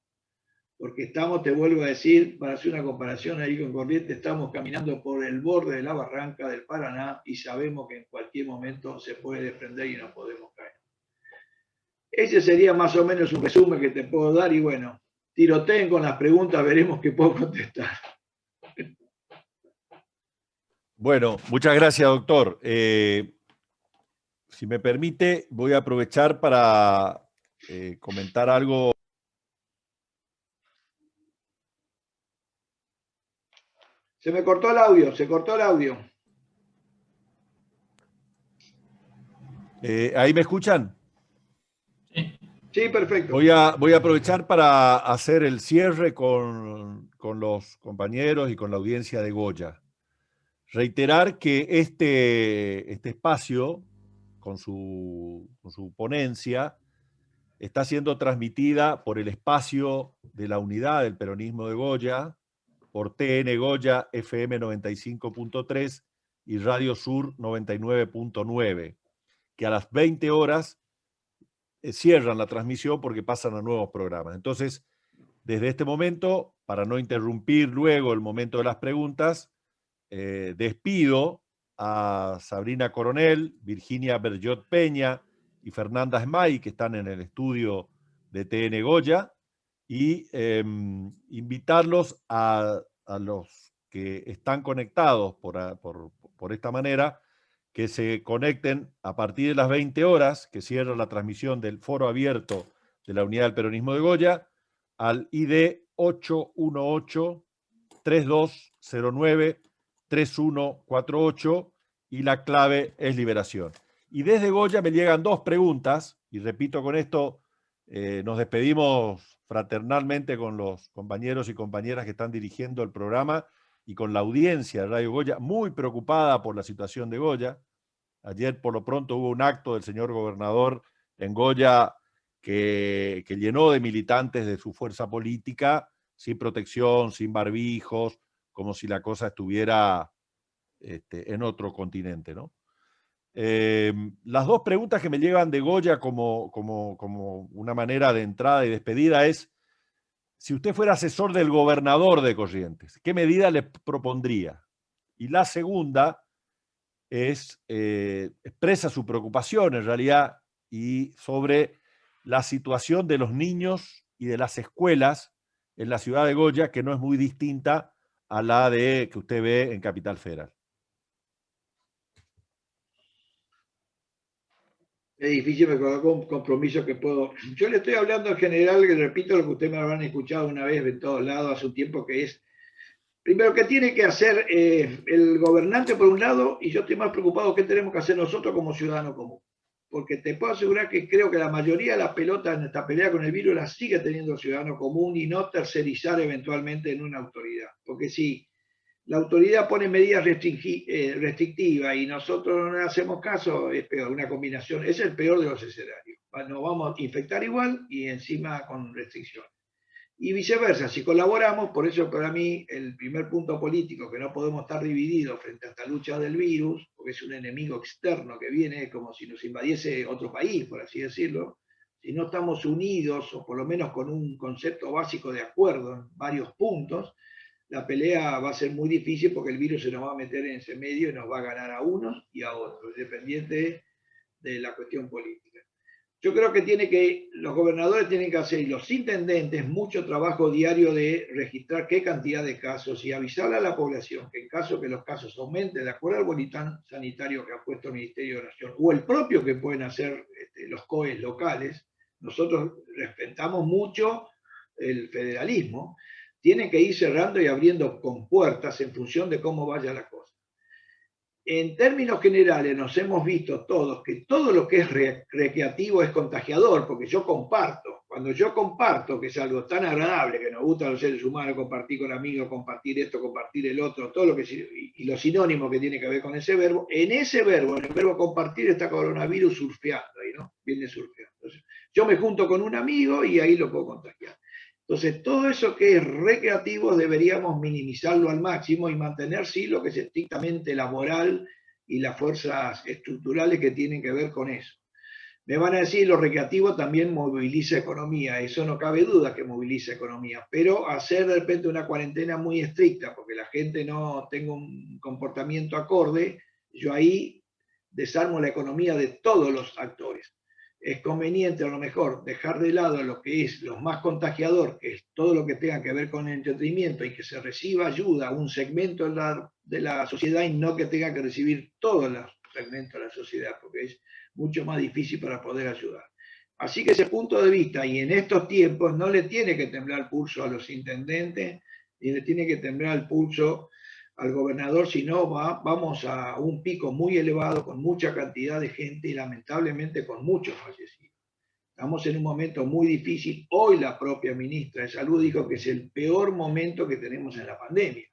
Porque estamos, te vuelvo a decir, para hacer una comparación ahí con Corrientes, estamos caminando por el borde de la barranca del Paraná y sabemos que en cualquier momento se puede desprender y no podemos caer. Ese sería más o menos un resumen que te puedo dar y bueno, tiroteen con las preguntas, veremos qué puedo contestar. Bueno, muchas gracias, doctor. Si me permite, voy a aprovechar para comentar algo. Se me cortó el audio, se cortó el audio. ¿Ahí me escuchan? Sí. Sí, perfecto. Voy a aprovechar para hacer el cierre con los compañeros y con la audiencia de Goya. Reiterar que este espacio, con su ponencia, está siendo transmitida por el espacio de la unidad del peronismo de Goya, por TN Goya FM 95.3 y Radio Sur 99.9, que a las 20 horas cierran la transmisión porque pasan a nuevos programas. Entonces, desde este momento, para no interrumpir luego el momento de las preguntas, despido a Sabrina Coronel, Virginia Berjot Peña y Fernanda Esmay, que están en el estudio de TN Goya, y invitarlos a los que están conectados por esta manera, que se conecten a partir de las 20 horas, que cierra la transmisión del foro abierto de la Unidad del Peronismo de Goya, al ID 818-3209-3148, y la clave es liberación. Y desde Goya me llegan dos preguntas, y repito, con esto nos despedimos fraternalmente con los compañeros y compañeras que están dirigiendo el programa y con la audiencia de Radio Goya, muy preocupada por la situación de Goya. Ayer por lo pronto hubo un acto del señor gobernador en Goya que llenó de militantes de su fuerza política, sin protección, sin barbijos, como si la cosa estuviera en otro continente, ¿no? Las dos preguntas que me llegan de Goya como una manera de entrada y despedida es: si usted fuera asesor del gobernador de Corrientes, ¿qué medida le propondría? Y la segunda expresa su preocupación en realidad y sobre la situación de los niños y de las escuelas en la ciudad de Goya, que no es muy distinta a la que usted ve en Capital Federal. Es difícil recordar con compromiso que puedo. Yo le estoy hablando en general, que repito lo que ustedes me habrán escuchado una vez de todos lados hace un tiempo, que es, primero, ¿qué tiene que hacer el gobernante por un lado? Y yo estoy más preocupado qué tenemos que hacer nosotros como ciudadanos común. Porque te puedo asegurar que creo que la mayoría de la pelota en esta pelea con el virus la sigue teniendo el ciudadano común y no tercerizar eventualmente en una autoridad. Porque si la autoridad pone medidas restrictivas y nosotros no le hacemos caso, es peor, una combinación, es el peor de los escenarios. Nos vamos a infectar igual y encima con restricciones. Y viceversa, si colaboramos, por eso para mí el primer punto político, que no podemos estar divididos frente a esta lucha del virus, porque es un enemigo externo que viene como si nos invadiese otro país, por así decirlo, si no estamos unidos o por lo menos con un concepto básico de acuerdo en varios puntos, la pelea va a ser muy difícil porque el virus se nos va a meter en ese medio y nos va a ganar a unos y a otros, dependiente de la cuestión política. Yo creo que los gobernadores tienen que hacer, y los intendentes, mucho trabajo diario de registrar qué cantidad de casos y avisarle a la población que en caso que los casos aumenten, de acuerdo al boletín sanitario que ha puesto el Ministerio de Nación, o el propio que pueden hacer los COEs locales, nosotros respetamos mucho el federalismo, tienen que ir cerrando y abriendo compuertas en función de cómo vaya la cosa. En términos generales nos hemos visto todos que todo lo que es recreativo es contagiador, porque yo comparto. Cuando yo comparto, que es algo tan agradable, que nos gusta a los seres humanos compartir con amigos, compartir esto, compartir el otro, todo lo que y lo sinónimo que tiene que ver con ese verbo, en el verbo compartir, está coronavirus surfeando ahí, ¿no? Viene surfeando. Entonces, yo me junto con un amigo y ahí lo puedo contagiar. Entonces, todo eso que es recreativo deberíamos minimizarlo al máximo y mantener, sí, lo que es estrictamente la moral y las fuerzas estructurales que tienen que ver con eso. Me van a decir, lo recreativo también moviliza economía, eso no cabe duda que moviliza economía, pero hacer de repente una cuarentena muy estricta, porque la gente no tenga un comportamiento acorde, yo ahí desarmo la economía de todos los actores. Es conveniente a lo mejor dejar de lado lo que es lo más contagiador, que es todo lo que tenga que ver con el entretenimiento y que se reciba ayuda a un segmento de la sociedad y no que tenga que recibir todos los segmentos de la sociedad, porque es mucho más difícil para poder ayudar. Así que ese punto de vista, y en estos tiempos no le tiene que temblar el pulso a los intendentes, ni le tiene que temblar el pulso al gobernador, sino vamos a un pico muy elevado con mucha cantidad de gente y lamentablemente con muchos fallecidos. Estamos en un momento muy difícil. Hoy la propia ministra de Salud dijo que es el peor momento que tenemos en la pandemia.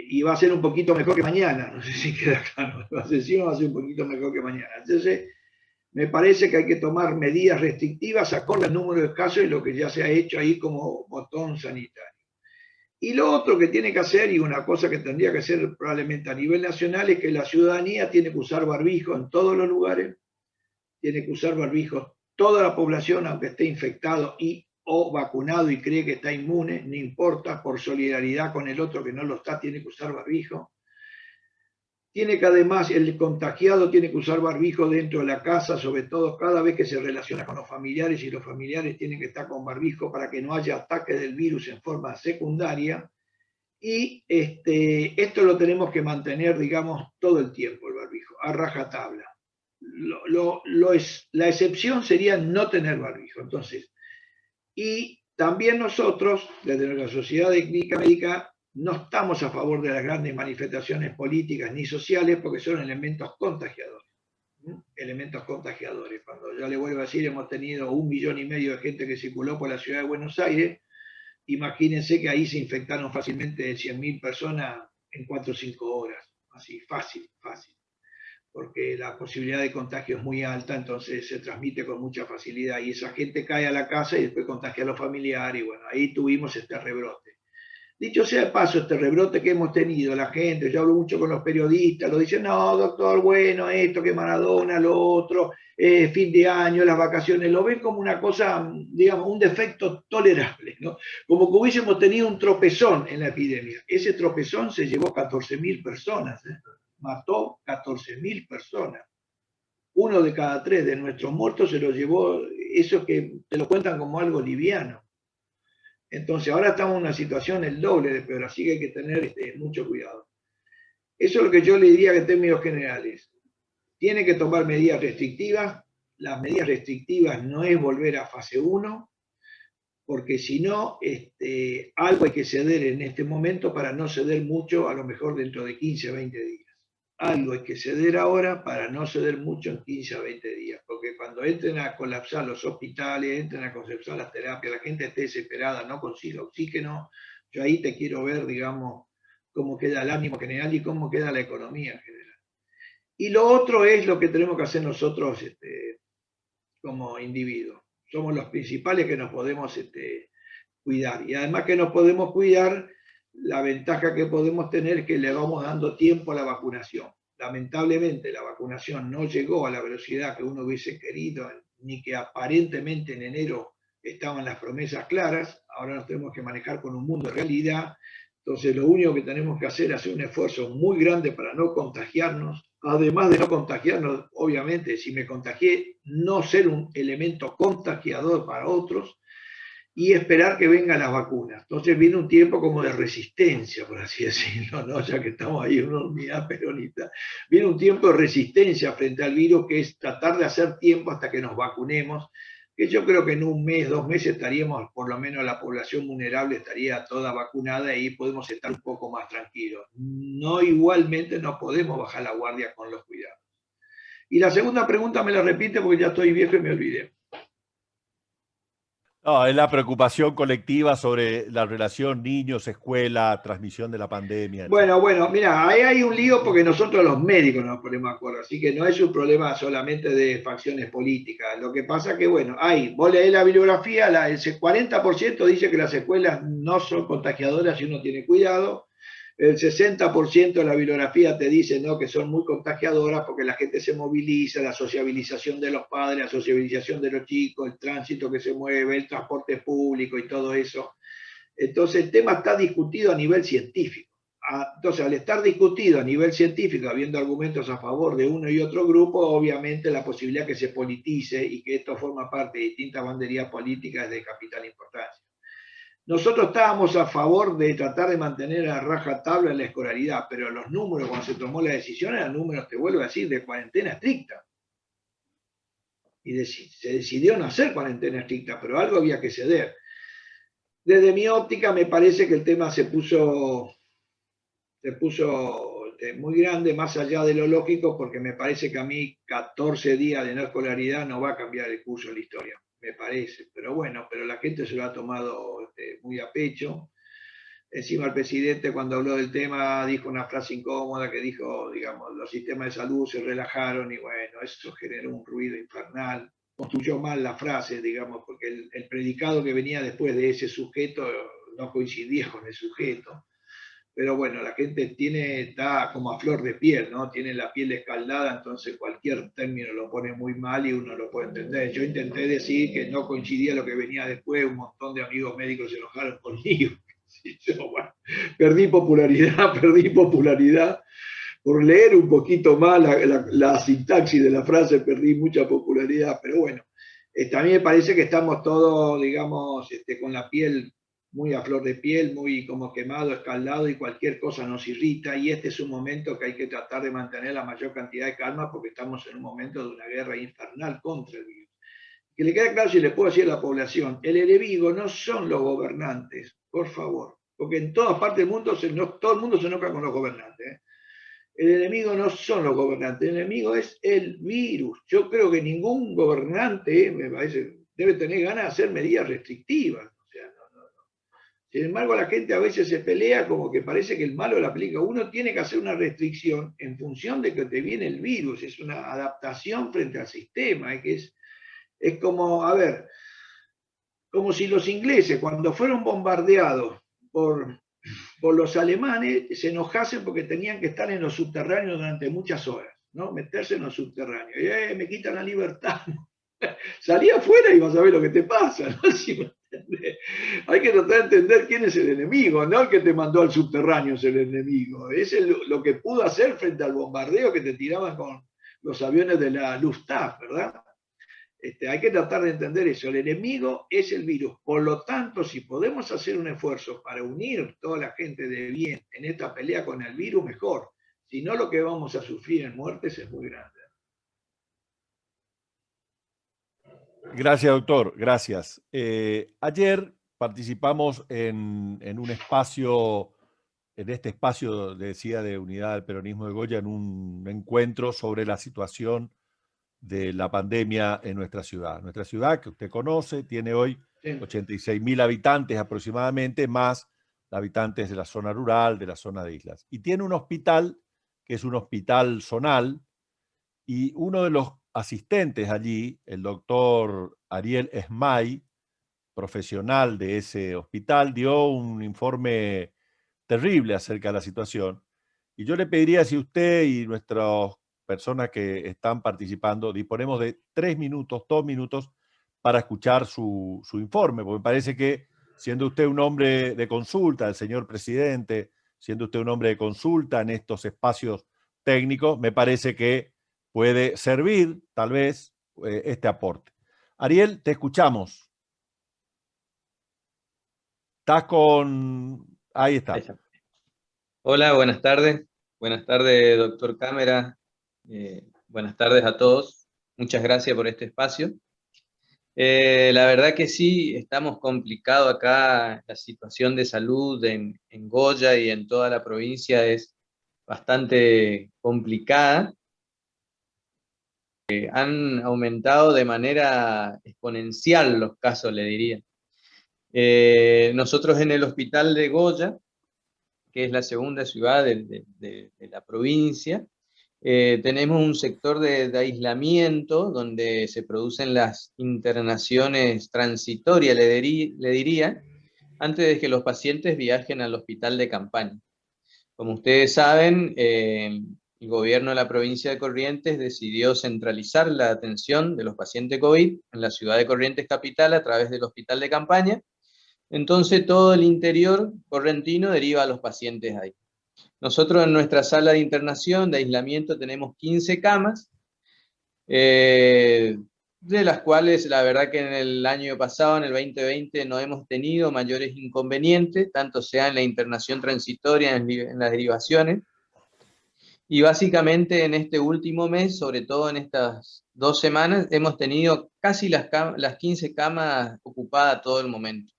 Y va a ser un poquito mejor que mañana, no sé si queda claro, la sesión va a ser un poquito mejor que mañana. Entonces, me parece que hay que tomar medidas restrictivas acorde al número de casos y lo que ya se ha hecho ahí como botón sanitario. Y lo otro que tiene que hacer, y una cosa que tendría que hacer probablemente a nivel nacional, es que la ciudadanía tiene que usar barbijo en todos los lugares, tiene que usar barbijo toda la población, aunque esté infectado y o vacunado y cree que está inmune, no importa, por solidaridad con el otro que no lo está, tiene que usar barbijo. Tiene que además, el contagiado tiene que usar barbijo dentro de la casa, sobre todo cada vez que se relaciona con los familiares, y los familiares tienen que estar con barbijo para que no haya ataque del virus en forma secundaria. Y esto lo tenemos que mantener, digamos, todo el tiempo, el barbijo, a rajatabla. La excepción sería no tener barbijo. Entonces, y también nosotros, desde la Sociedad de Clínica Médica, no estamos a favor de las grandes manifestaciones políticas ni sociales porque son elementos contagiadores. Elementos contagiadores. Cuando yo le vuelvo a decir, hemos tenido 1,5 millones de gente que circuló por la ciudad de Buenos Aires, imagínense que ahí se infectaron fácilmente 100.000 personas en 4 o 5 horas. Así, fácil, fácil. Porque la posibilidad de contagio es muy alta, entonces se transmite con mucha facilidad y esa gente cae a la casa y después contagia a los familiares y bueno, ahí tuvimos este rebrote. Dicho sea de paso, este rebrote que hemos tenido, la gente, yo hablo mucho con los periodistas, lo dicen, no, doctor, bueno, esto, que Maradona, lo otro, fin de año, las vacaciones, lo ven como una cosa, digamos, un defecto tolerable, ¿no? Como que hubiésemos tenido un tropezón en la epidemia. Ese tropezón se llevó 14.000 personas, mató 14.000 personas. 1 de cada 3 de nuestros muertos se lo llevó, eso que te lo cuentan como algo liviano. Entonces ahora estamos en una situación el doble de peor, así que hay que tener mucho cuidado. Eso es lo que yo le diría en términos generales. Tiene que tomar medidas restrictivas. Las medidas restrictivas no es volver a fase 1, porque si no, algo hay que ceder en este momento para no ceder mucho, a lo mejor dentro de 15 a 20 días. Algo hay que ceder ahora para no ceder mucho en 15 a 20 días, porque cuando entren a colapsar los hospitales, entren a colapsar las terapias, la gente esté desesperada, no consiga oxígeno, yo ahí te quiero ver, digamos, cómo queda el ánimo general y cómo queda la economía en general. Y lo otro es lo que tenemos que hacer nosotros como individuos. Somos los principales que nos podemos cuidar. Y además que nos podemos cuidar, la ventaja que podemos tener es que le vamos dando tiempo a la vacunación. Lamentablemente la vacunación no llegó a la velocidad que uno hubiese querido, ni que aparentemente en enero estaban las promesas claras. Ahora nos tenemos que manejar con un mundo de realidad. Entonces lo único que tenemos que hacer es hacer un esfuerzo muy grande para no contagiarnos. Además de no contagiarnos, obviamente, si me contagié, no ser un elemento contagiador para otros y esperar que vengan las vacunas. Entonces viene un tiempo como de resistencia, por así decirlo, ¿no? Ya que estamos ahí en una unidad peronista. Viene un tiempo de resistencia frente al virus, que es tratar de hacer tiempo hasta que nos vacunemos, que yo creo que en 1 mes, 2 meses estaríamos, por lo menos la población vulnerable estaría toda vacunada y podemos estar un poco más tranquilos. No, igualmente no podemos bajar la guardia con los cuidados. Y la segunda pregunta me la repite porque ya estoy viejo y me olvidé. No, es la preocupación colectiva sobre la relación niños-escuela, transmisión de la pandemia, etc. Bueno, mira, ahí hay un lío porque nosotros los médicos nos ponemos de acuerdo, así que no es un problema solamente de facciones políticas. Lo que pasa es que, bueno, vos leés la bibliografía, el 40% dice que las escuelas no son contagiadoras si uno tiene cuidado, el 60% de la bibliografía te dice, ¿no?, que son muy contagiadoras porque la gente se moviliza, la sociabilización de los padres, la sociabilización de los chicos, el tránsito que se mueve, el transporte público y todo eso. Entonces el tema está discutido a nivel científico. Entonces, al estar discutido a nivel científico, habiendo argumentos a favor de uno y otro grupo, obviamente la posibilidad que se politice y que esto forma parte de distintas banderías políticas es de capital importancia. Nosotros estábamos a favor de tratar de mantener a rajatabla la escolaridad, pero los números, cuando se tomó la decisión, eran números, te vuelvo a decir, de cuarentena estricta. Y se decidió no hacer cuarentena estricta, pero algo había que ceder. Desde mi óptica me parece que el tema se puso muy grande, más allá de lo lógico, porque me parece que a mí 14 días de no escolaridad no va a cambiar el curso de la historia, me parece. Pero bueno, pero la gente se lo ha tomado muy a pecho. Encima el presidente, cuando habló del tema, dijo una frase incómoda que dijo, digamos, los sistemas de salud se relajaron y bueno, eso generó un ruido infernal. Construyó mal la frase, digamos, porque el predicado que venía después de ese sujeto no coincidía con el sujeto. Pero bueno, la gente está como a flor de piel, ¿no? Tiene la piel escaldada, entonces cualquier término lo pone muy mal y uno lo puede entender. Yo intenté decir que no coincidía lo que venía después, un montón de amigos médicos se enojaron conmigo. Yo, bueno, perdí popularidad. Por leer un poquito más la sintaxis de la frase, perdí mucha popularidad, pero bueno, a mí me parece que estamos todos, digamos, con la piel muy a flor de piel, muy como quemado, escaldado, y cualquier cosa nos irrita, y este es un momento que hay que tratar de mantener la mayor cantidad de calma porque estamos en un momento de una guerra infernal contra el virus. Que le quede claro, si le puedo decir a la población, el enemigo no son los gobernantes, por favor, porque en todas partes del mundo todo el mundo se enoja con los gobernantes, ¿eh? El enemigo no son los gobernantes, el enemigo es el virus. Yo creo que ningún gobernante, me parece, debe tener ganas de hacer medidas restrictivas. O sea, no. Sin embargo, la gente a veces se pelea como que parece que el malo la aplica. Uno tiene que hacer una restricción en función de que te viene el virus. Es una adaptación frente al sistema. Es como, a ver, como si los ingleses, cuando fueron bombardeados por los alemanes, se enojasen porque tenían que estar en los subterráneos durante muchas horas, ¿no? Meterse en los subterráneos. Y, me quitan la libertad. Salí afuera y vas a ver lo que te pasa, ¿no? Si me entendés. Hay que tratar de entender quién es el enemigo, no el que te mandó al subterráneo es el enemigo. Es lo que pudo hacer frente al bombardeo que te tiraban con los aviones de la Luftwaffe, ¿verdad? Hay que tratar de entender eso. El enemigo es el virus. Por lo tanto, si podemos hacer un esfuerzo para unir toda la gente de bien en esta pelea con el virus, mejor. Si no, lo que vamos a sufrir en muertes es muy grande. Gracias, doctor. Gracias. Ayer participamos en un espacio, en este espacio, decía, de Unidad del Peronismo de Goya, en un encuentro sobre la situación de la pandemia en nuestra ciudad. Nuestra ciudad, que usted conoce, tiene hoy 86.000 habitantes aproximadamente, más habitantes de la zona rural, de la zona de islas. Y tiene un hospital, que es un hospital zonal, y uno de los asistentes allí, el doctor Ariel Esmay, profesional de ese hospital, dio un informe terrible acerca de la situación. Y yo le pediría, si usted y nuestras personas que están participando, disponemos de 3 minutos, 2 minutos, para escuchar su informe, porque me parece que, siendo usted un hombre de consulta, el señor presidente, siendo usted un hombre de consulta en estos espacios técnicos, me parece que puede servir, tal vez, este aporte. Ariel, te escuchamos. Estás con... Ahí está. Hola, buenas tardes. Buenas tardes, doctor Cámara. Buenas tardes a todos. Muchas gracias por este espacio. La verdad que sí, estamos complicados acá. La situación de salud en Goya y en toda la provincia es bastante complicada. Han aumentado de manera exponencial los casos, le diría. Nosotros en el hospital de Goya, que es la segunda ciudad de la provincia, tenemos un sector de aislamiento donde se producen las internaciones transitorias, le diría, antes de que los pacientes viajen al hospital de campaña. Como ustedes saben, el gobierno de la provincia de Corrientes decidió centralizar la atención de los pacientes COVID en la ciudad de Corrientes capital a través del hospital de campaña. Entonces todo el interior correntino deriva a los pacientes ahí. Nosotros en nuestra sala de internación, de aislamiento, tenemos 15 camas, de las cuales la verdad que en el año pasado, en el 2020, no hemos tenido mayores inconvenientes, tanto sea en la internación transitoria, en las derivaciones, y básicamente en este último mes, sobre todo en estas 2 semanas, hemos tenido casi las 15 camas ocupadas todo el momento.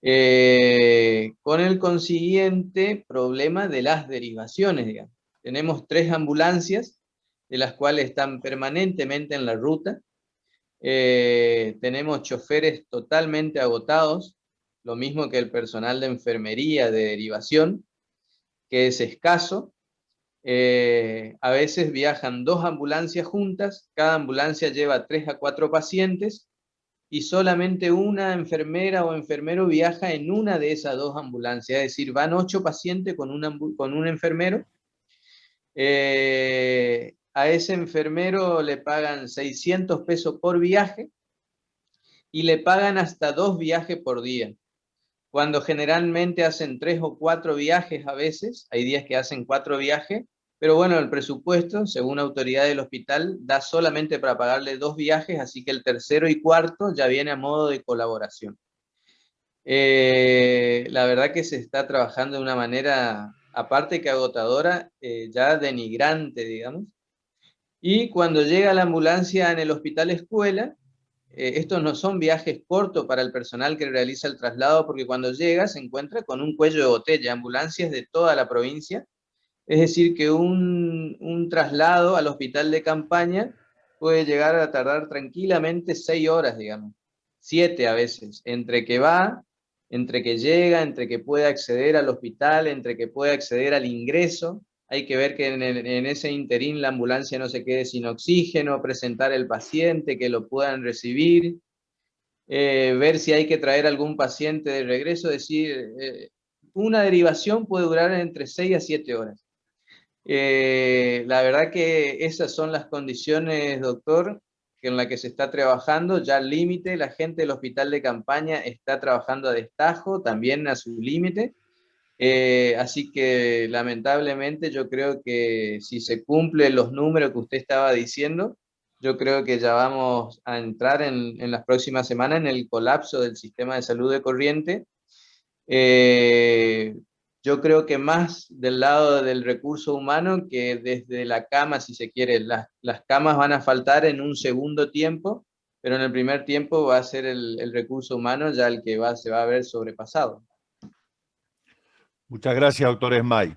Con el consiguiente problema de las derivaciones, digamos. Tenemos 3 ambulancias, de las cuales están permanentemente en la ruta. Tenemos choferes totalmente agotados, lo mismo que el personal de enfermería de derivación, que es escaso. A veces viajan 2 ambulancias juntas, cada ambulancia lleva 3 a 4 pacientes, y solamente una enfermera o enfermero viaja en una de esas 2 ambulancias, es decir, van 8 pacientes con un enfermero. A ese enfermero le pagan 600 pesos por viaje y le pagan hasta 2 viajes por día, cuando generalmente hacen 3 o 4 viajes a veces, hay días que hacen 4 viajes, pero bueno, el presupuesto, según la autoridad del hospital, da solamente para pagarle 2 viajes, así que el tercero y cuarto ya viene a modo de colaboración. La verdad que se está trabajando de una manera, aparte que agotadora, ya denigrante, digamos. Y cuando llega la ambulancia en el hospital escuela, estos no son viajes cortos para el personal que realiza el traslado, porque cuando llega se encuentra con un cuello de botella, ambulancias de toda la provincia. Es decir, que un traslado al hospital de campaña puede llegar a tardar tranquilamente 6 horas, digamos, 7 a veces, entre que va, entre que llega, entre que puede acceder al hospital, entre que puede acceder al ingreso. Hay que ver que en ese interín la ambulancia no se quede sin oxígeno, presentar el paciente, que lo puedan recibir, ver si hay que traer algún paciente de regreso, es decir, una derivación puede durar entre 6 a 7 horas. La verdad que esas son las condiciones, doctor, en las que se está trabajando, ya al límite. La gente del hospital de campaña está trabajando a destajo, también a su límite. Así que lamentablemente yo creo que si se cumplen los números que usted estaba diciendo, yo creo que ya vamos a entrar en las próximas semanas en el colapso del sistema de salud de Corrientes. Yo creo que más del lado del recurso humano que desde la cama, si se quiere. Las camas van a faltar en un segundo tiempo, pero en el primer tiempo va a ser el recurso humano ya el que se va a ver sobrepasado. Muchas gracias, doctor Esmay.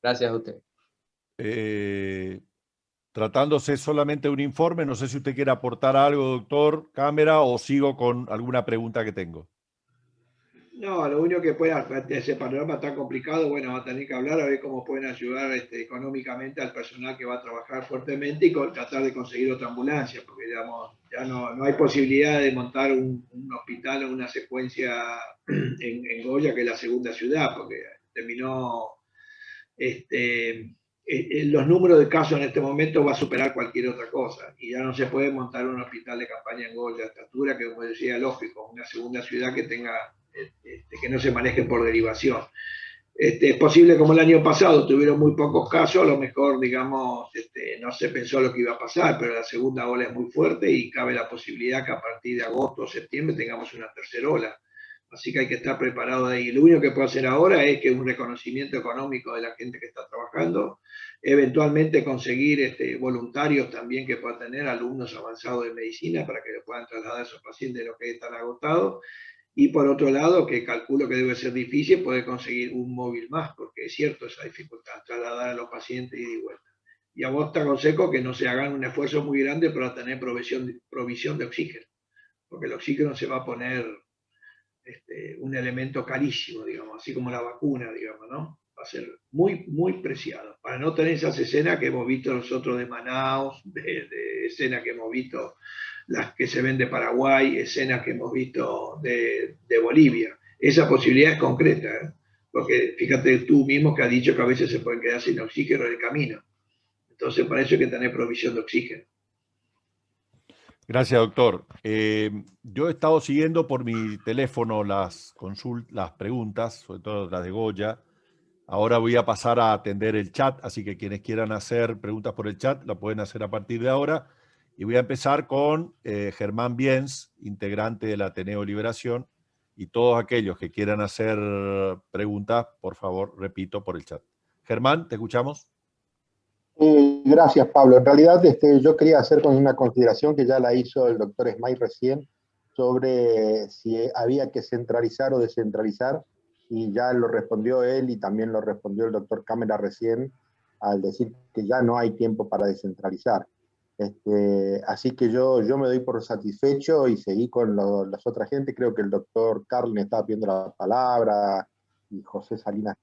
Gracias a usted. Tratándose solamente de un informe, no sé si usted quiere aportar algo, doctor Cámara, o sigo con alguna pregunta que tengo. No, lo único que pueda, ese panorama tan complicado, bueno, va a tener que hablar a ver cómo pueden ayudar económicamente al personal que va a trabajar fuertemente y tratar de conseguir otra ambulancia, porque digamos, ya no hay posibilidad de montar un hospital o una secuencia en Goya, que es la segunda ciudad, porque terminó, los números de casos en este momento va a superar cualquier otra cosa, y ya no se puede montar un hospital de campaña en Goya a esta altura, que como decía, lógico, una segunda ciudad que tenga que no se maneje por derivación. Es posible, como el año pasado tuvieron muy pocos casos, a lo mejor, digamos, no se pensó lo que iba a pasar, pero la segunda ola es muy fuerte y cabe la posibilidad que a partir de agosto o septiembre tengamos una tercera ola. Así que hay que estar preparado de ahí. Lo único que puedo hacer ahora es que un reconocimiento económico de la gente que está trabajando, eventualmente conseguir voluntarios también que puedan tener alumnos avanzados de medicina para que le puedan trasladar a esos pacientes de los que están agotados. Y por otro lado, que calculo que debe ser difícil, poder conseguir un móvil más, porque es cierto esa dificultad, trasladar a los pacientes ida y vuelta. Y a vos te aconsejo que no se hagan un esfuerzo muy grande para tener provisión de oxígeno, porque el oxígeno se va a poner un elemento carísimo, digamos, así como la vacuna, digamos, ¿no? Va a ser muy, muy preciado, para no tener esas escenas que hemos visto nosotros de Manaus, de escenas que hemos visto las que se ven de Paraguay, escenas que hemos visto de Bolivia. Esa posibilidad es concreta, ¿eh? porque fíjate tú mismo que has dicho que a veces se pueden quedar sin oxígeno en el camino. Entonces, para eso hay que tener provisión de oxígeno. Gracias, doctor. Yo he estado siguiendo por mi teléfono las preguntas, sobre todo las de Goya. Ahora voy a pasar a atender el chat, así que quienes quieran hacer preguntas por el chat, la pueden hacer a partir de ahora. Y voy a empezar con Germán Biens, integrante del Ateneo Liberación, y todos aquellos que quieran hacer preguntas, por favor, repito, por el chat. Germán, ¿te escuchamos? Gracias, Pablo. En realidad, yo quería hacer con una consideración que ya la hizo el doctor Smay recién, sobre si había que centralizar o descentralizar, y ya lo respondió él y también lo respondió el doctor Cámara recién, al decir que ya no hay tiempo para descentralizar. Así que yo me doy por satisfecho y seguí con las otras gente. Creo que el doctor Carlin estaba pidiendo la palabra y José Salinas.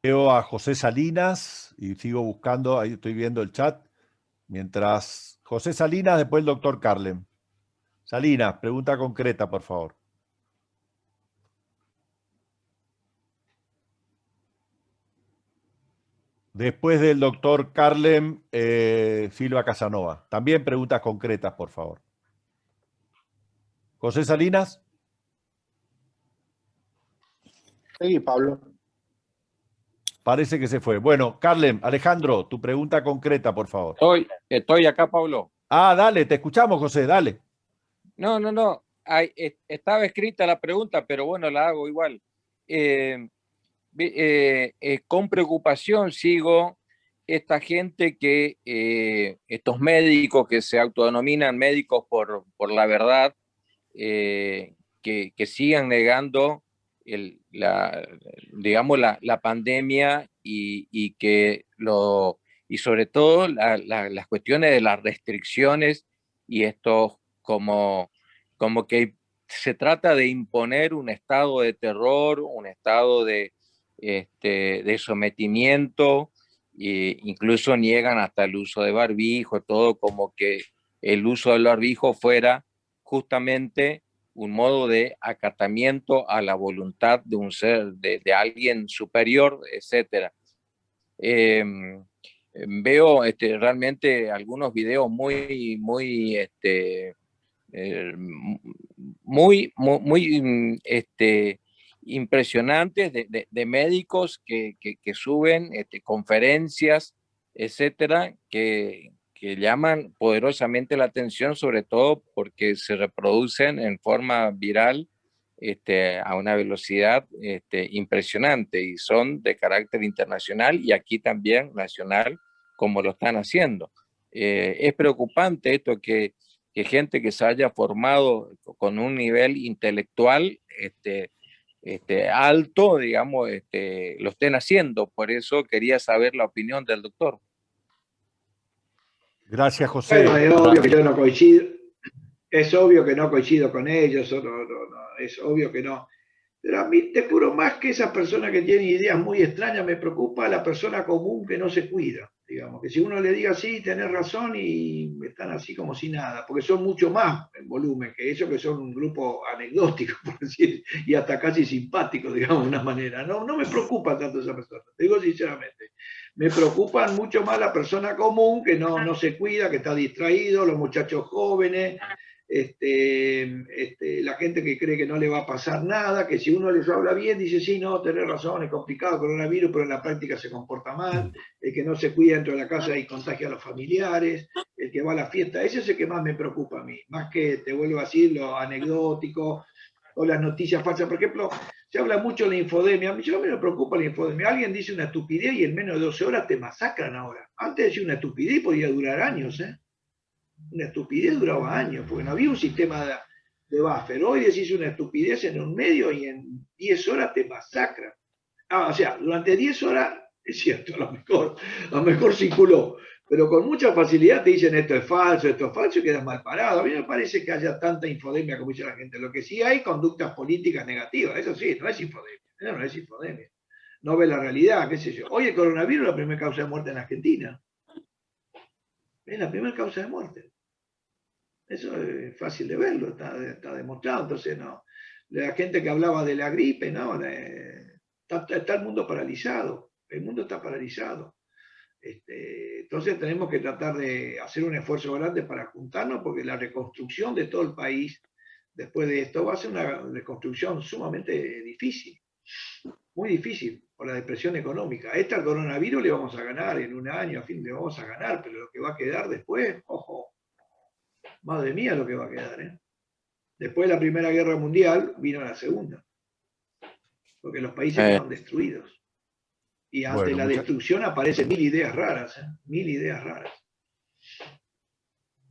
Veo a José Salinas y sigo buscando, ahí estoy viendo el chat. Mientras José Salinas, después el doctor Carlem. Salinas, pregunta concreta, por favor. Después del doctor Carlem, Silva Casanova. También preguntas concretas, por favor. José Salinas. Sí, Pablo. Parece que se fue. Bueno, Carlem, Alejandro, tu pregunta concreta, por favor. Estoy acá, Pablo. Ah, dale, te escuchamos, José, dale. No. Estaba escrita la pregunta, pero bueno, la hago igual. Con preocupación sigo esta gente estos médicos que se autodenominan médicos por la verdad, que sigan negando digamos, la pandemia y sobre todo las cuestiones de las restricciones y esto como que se trata de imponer un estado de terror, un estado de sometimiento, e incluso niegan hasta el uso de barbijo, todo como que el uso del barbijo fuera justamente un modo de acatamiento a la voluntad de un ser, de alguien superior, etc. Veo realmente algunos videos muy impresionantes de médicos que suben conferencias, etcétera, que llaman poderosamente la atención, sobre todo porque se reproducen en forma viral a una velocidad impresionante y son de carácter internacional y aquí también nacional, como lo están haciendo. Es preocupante esto que gente que se haya formado con un nivel intelectual alto, digamos, lo estén haciendo. Por eso quería saber la opinión del doctor. Gracias, José. Bueno, es obvio que yo no coincido. Es obvio que no coincido con ellos, es obvio que no. Pero a mí te juro, más que esas personas que tienen ideas muy extrañas, me preocupa la persona común que no se cuida. Digamos, que si uno le diga sí, tenés razón y están así como si nada, porque son mucho más en volumen que ellos, que son un grupo anecdótico, por decir, y hasta casi simpático, digamos, de una manera. No me preocupa tanto esa persona, te digo sinceramente. Me preocupan mucho más la persona común que no se cuida, que está distraído, los muchachos jóvenes, la gente que cree que no le va a pasar nada, que si uno les habla bien, dice, sí, no, tenés razón, es complicado el coronavirus, pero en la práctica se comporta mal, el que no se cuida dentro de la casa y contagia a los familiares, el que va a la fiesta, ese es el que más me preocupa a mí, más que, te vuelvo a decir, lo anecdótico o las noticias falsas. Por ejemplo, se habla mucho de la infodemia, a mí no me preocupa la infodemia, alguien dice una estupidez y en menos de 12 horas te masacran ahora. Antes de decir una estupidez podía durar años, Una estupidez duraba años, porque no había un sistema de buffer. Hoy decís una estupidez en un medio y en 10 horas te masacran. O sea, durante 10 horas, es cierto, a lo mejor circuló, pero con mucha facilidad te dicen esto es falso, y quedas mal parado. A mí me parece que haya tanta infodemia como dice la gente. Lo que sí hay conductas políticas negativas, eso sí, no es infodemia. Eso no es infodemia. No ve la realidad, qué sé yo. Hoy el coronavirus es la primera causa de muerte en Argentina. Es la primera causa de muerte. Eso es fácil de verlo, está demostrado. Entonces, la gente que hablaba de la gripe, ¿no? Está el mundo paralizado, el mundo está paralizado. Entonces tenemos que tratar de hacer un esfuerzo grande para juntarnos, porque la reconstrucción de todo el país después de esto va a ser una reconstrucción sumamente difícil, muy difícil, por la depresión económica. Al coronavirus le vamos a ganar en un año, a fin le vamos a ganar, pero lo que va a quedar después, ojo, madre mía lo que va a quedar, ¿eh? Después de la Primera Guerra Mundial vino la Segunda, porque los países quedaron destruidos. Y ante la destrucción aparecen 1000 ideas raras, ¿eh? 1000 ideas raras.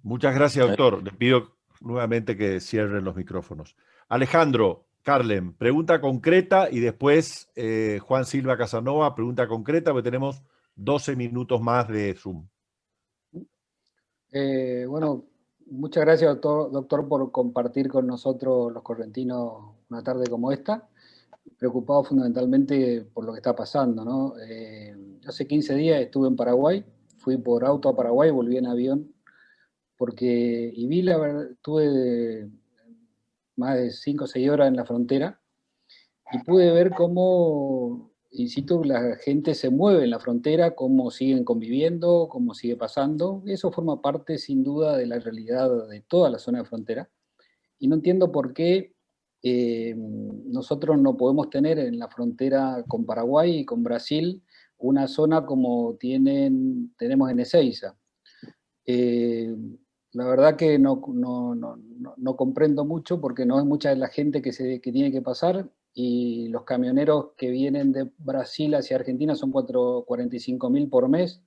Muchas gracias, doctor. Le pido nuevamente que cierren los micrófonos. Alejandro, Carlen, pregunta concreta y después Juan Silva Casanova, pregunta concreta, porque tenemos 12 minutos más de Zoom. Bueno, muchas gracias, doctor, por compartir con nosotros los correntinos una tarde como esta. Preocupado fundamentalmente por lo que está pasando, ¿no? Hace 15 días estuve en Paraguay, fui por auto a Paraguay, volví en avión, y vi, la verdad, estuve más de 5 o 6 horas en la frontera, y pude ver cómo, insisto, la gente se mueve en la frontera, cómo siguen conviviendo, cómo sigue pasando, y eso forma parte, sin duda, de la realidad de toda la zona de frontera, y no entiendo por qué nosotros no podemos tener en la frontera con Paraguay y con Brasil una zona como tenemos en Ezeiza. La verdad que no comprendo mucho, porque no es mucha de la gente que tiene que pasar, y los camioneros que vienen de Brasil hacia Argentina son 45.000 por mes.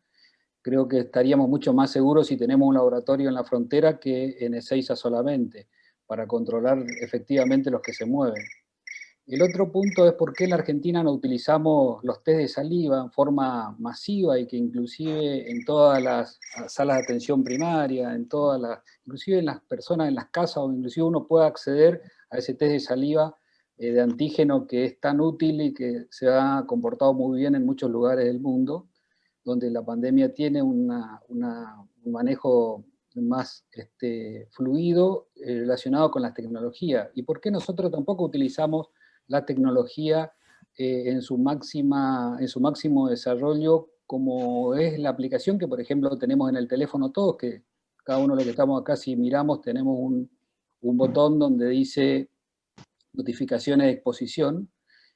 Creo que estaríamos mucho más seguros si tenemos un laboratorio en la frontera que en Ezeiza solamente, para controlar efectivamente los que se mueven. El otro punto es por qué en la Argentina no utilizamos los test de saliva en forma masiva, y que inclusive en todas las salas de atención primaria, inclusive en las personas en las casas, o inclusive uno pueda acceder a ese test de saliva de antígeno, que es tan útil y que se ha comportado muy bien en muchos lugares del mundo, donde la pandemia tiene un manejo más fluido relacionado con la tecnología. ¿Y por qué nosotros tampoco utilizamos la tecnología en su máximo desarrollo, como es la aplicación que, por ejemplo, tenemos en el teléfono todos, que cada uno de los que estamos acá, si miramos, tenemos un botón donde dice notificaciones de exposición,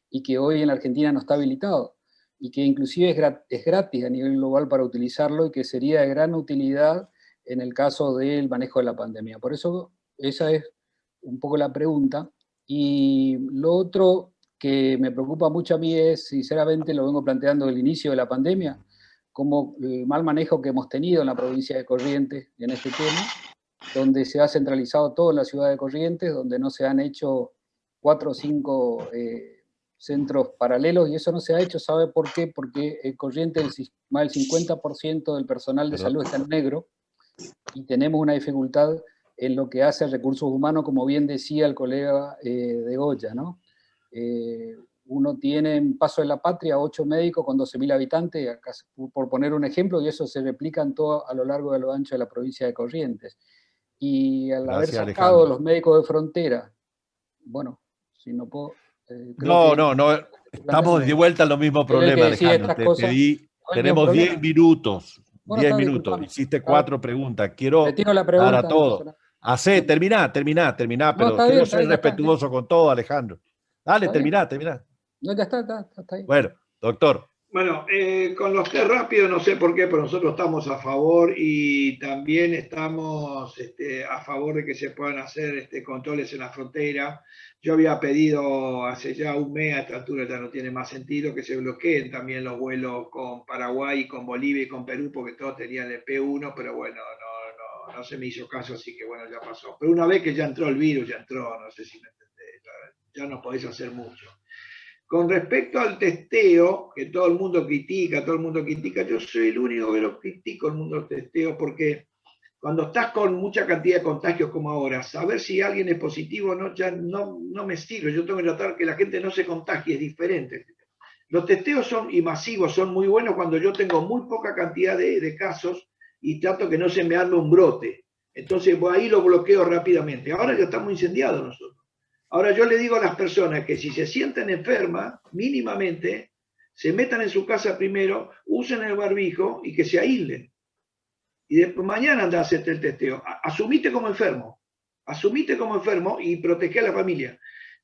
y que hoy en la Argentina no está habilitado, y que inclusive es gratis a nivel global para utilizarlo, y que sería de gran utilidad en el caso del manejo de la pandemia. Por eso, esa es un poco la pregunta. Y lo otro que me preocupa mucho a mí es, sinceramente, lo vengo planteando desde el inicio de la pandemia, como el mal manejo que hemos tenido en la provincia de Corrientes en este tema, donde se ha centralizado todo en la ciudad de Corrientes, donde no se han hecho 4 o 5 centros paralelos, y eso no se ha hecho. ¿Sabe por qué? Porque en Corrientes más del 50% del personal de salud está en negro, y tenemos una dificultad en lo que hace a recursos humanos, como bien decía el colega de Goya, ¿no? Uno tiene en Paso de la Patria 8 médicos con 12.000 habitantes, acá, por poner un ejemplo, y eso se replica a lo largo y a lo ancho de la provincia de Corrientes. Y al haber sacado Alejandro los médicos de frontera, bueno, si no puedo... No, estamos de vuelta al mismo problema, Alejandro. Te pedí, tenemos 10 minutos. Bueno, 10 minutos, hiciste 4 preguntas. Quiero dar a todos. Terminá, pero quiero ser respetuoso con todo, Alejandro. Dale, terminá. No, ya está ahí. Bueno, doctor. Bueno, con los test rápidos no sé por qué, pero nosotros estamos a favor, y también estamos a favor de que se puedan hacer controles en la frontera. Yo había pedido hace ya un mes, a esta altura ya no tiene más sentido, que se bloqueen también los vuelos con Paraguay, con Bolivia y con Perú, porque todos tenían el P1, pero bueno, no se me hizo caso, así que bueno, ya pasó. Pero una vez que ya entró el virus, ya entró, no sé si me entendés, ya no podéis hacer mucho. Con respecto al testeo, que todo el mundo critica, yo soy el único que lo critico, el mundo del testeo, porque cuando estás con mucha cantidad de contagios como ahora, saber si alguien es positivo o no, ya no me sirve. Yo tengo que tratar que la gente no se contagie, es diferente. Los testeos y masivos son muy buenos cuando yo tengo muy poca cantidad de casos y trato que no se me arme un brote. Entonces, ahí lo bloqueo rápidamente. Ahora ya estamos incendiados nosotros. Ahora yo le digo a las personas que si se sienten enfermas, mínimamente, se metan en su casa primero, usen el barbijo y que se aíslen. Y después mañana anda a hacerte el testeo. Asumite como enfermo y protege a la familia.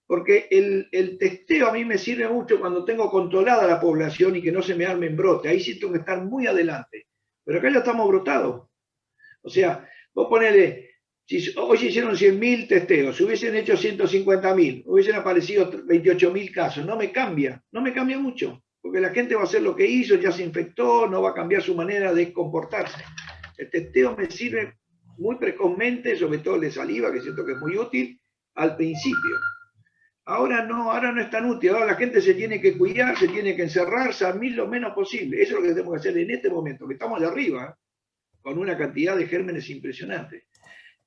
Porque el testeo a mí me sirve mucho cuando tengo controlada la población y que no se me arme en brote. Ahí sí tengo que estar muy adelante. Pero acá ya estamos brotados. O sea, vos ponele, hoy se hicieron 100.000 testeos, si hubiesen hecho 150.000, hubiesen aparecido 28.000 casos. No me cambia mucho. Porque la gente va a hacer lo que hizo, ya se infectó, no va a cambiar su manera de comportarse. El testeo me sirve muy precozmente, sobre todo el de saliva, que siento que es muy útil, al principio. Ahora no es tan útil, ahora la gente se tiene que cuidar, se tiene que encerrarse a mí lo menos posible. Eso es lo que tenemos que hacer en este momento, que estamos de arriba, con una cantidad de gérmenes impresionante.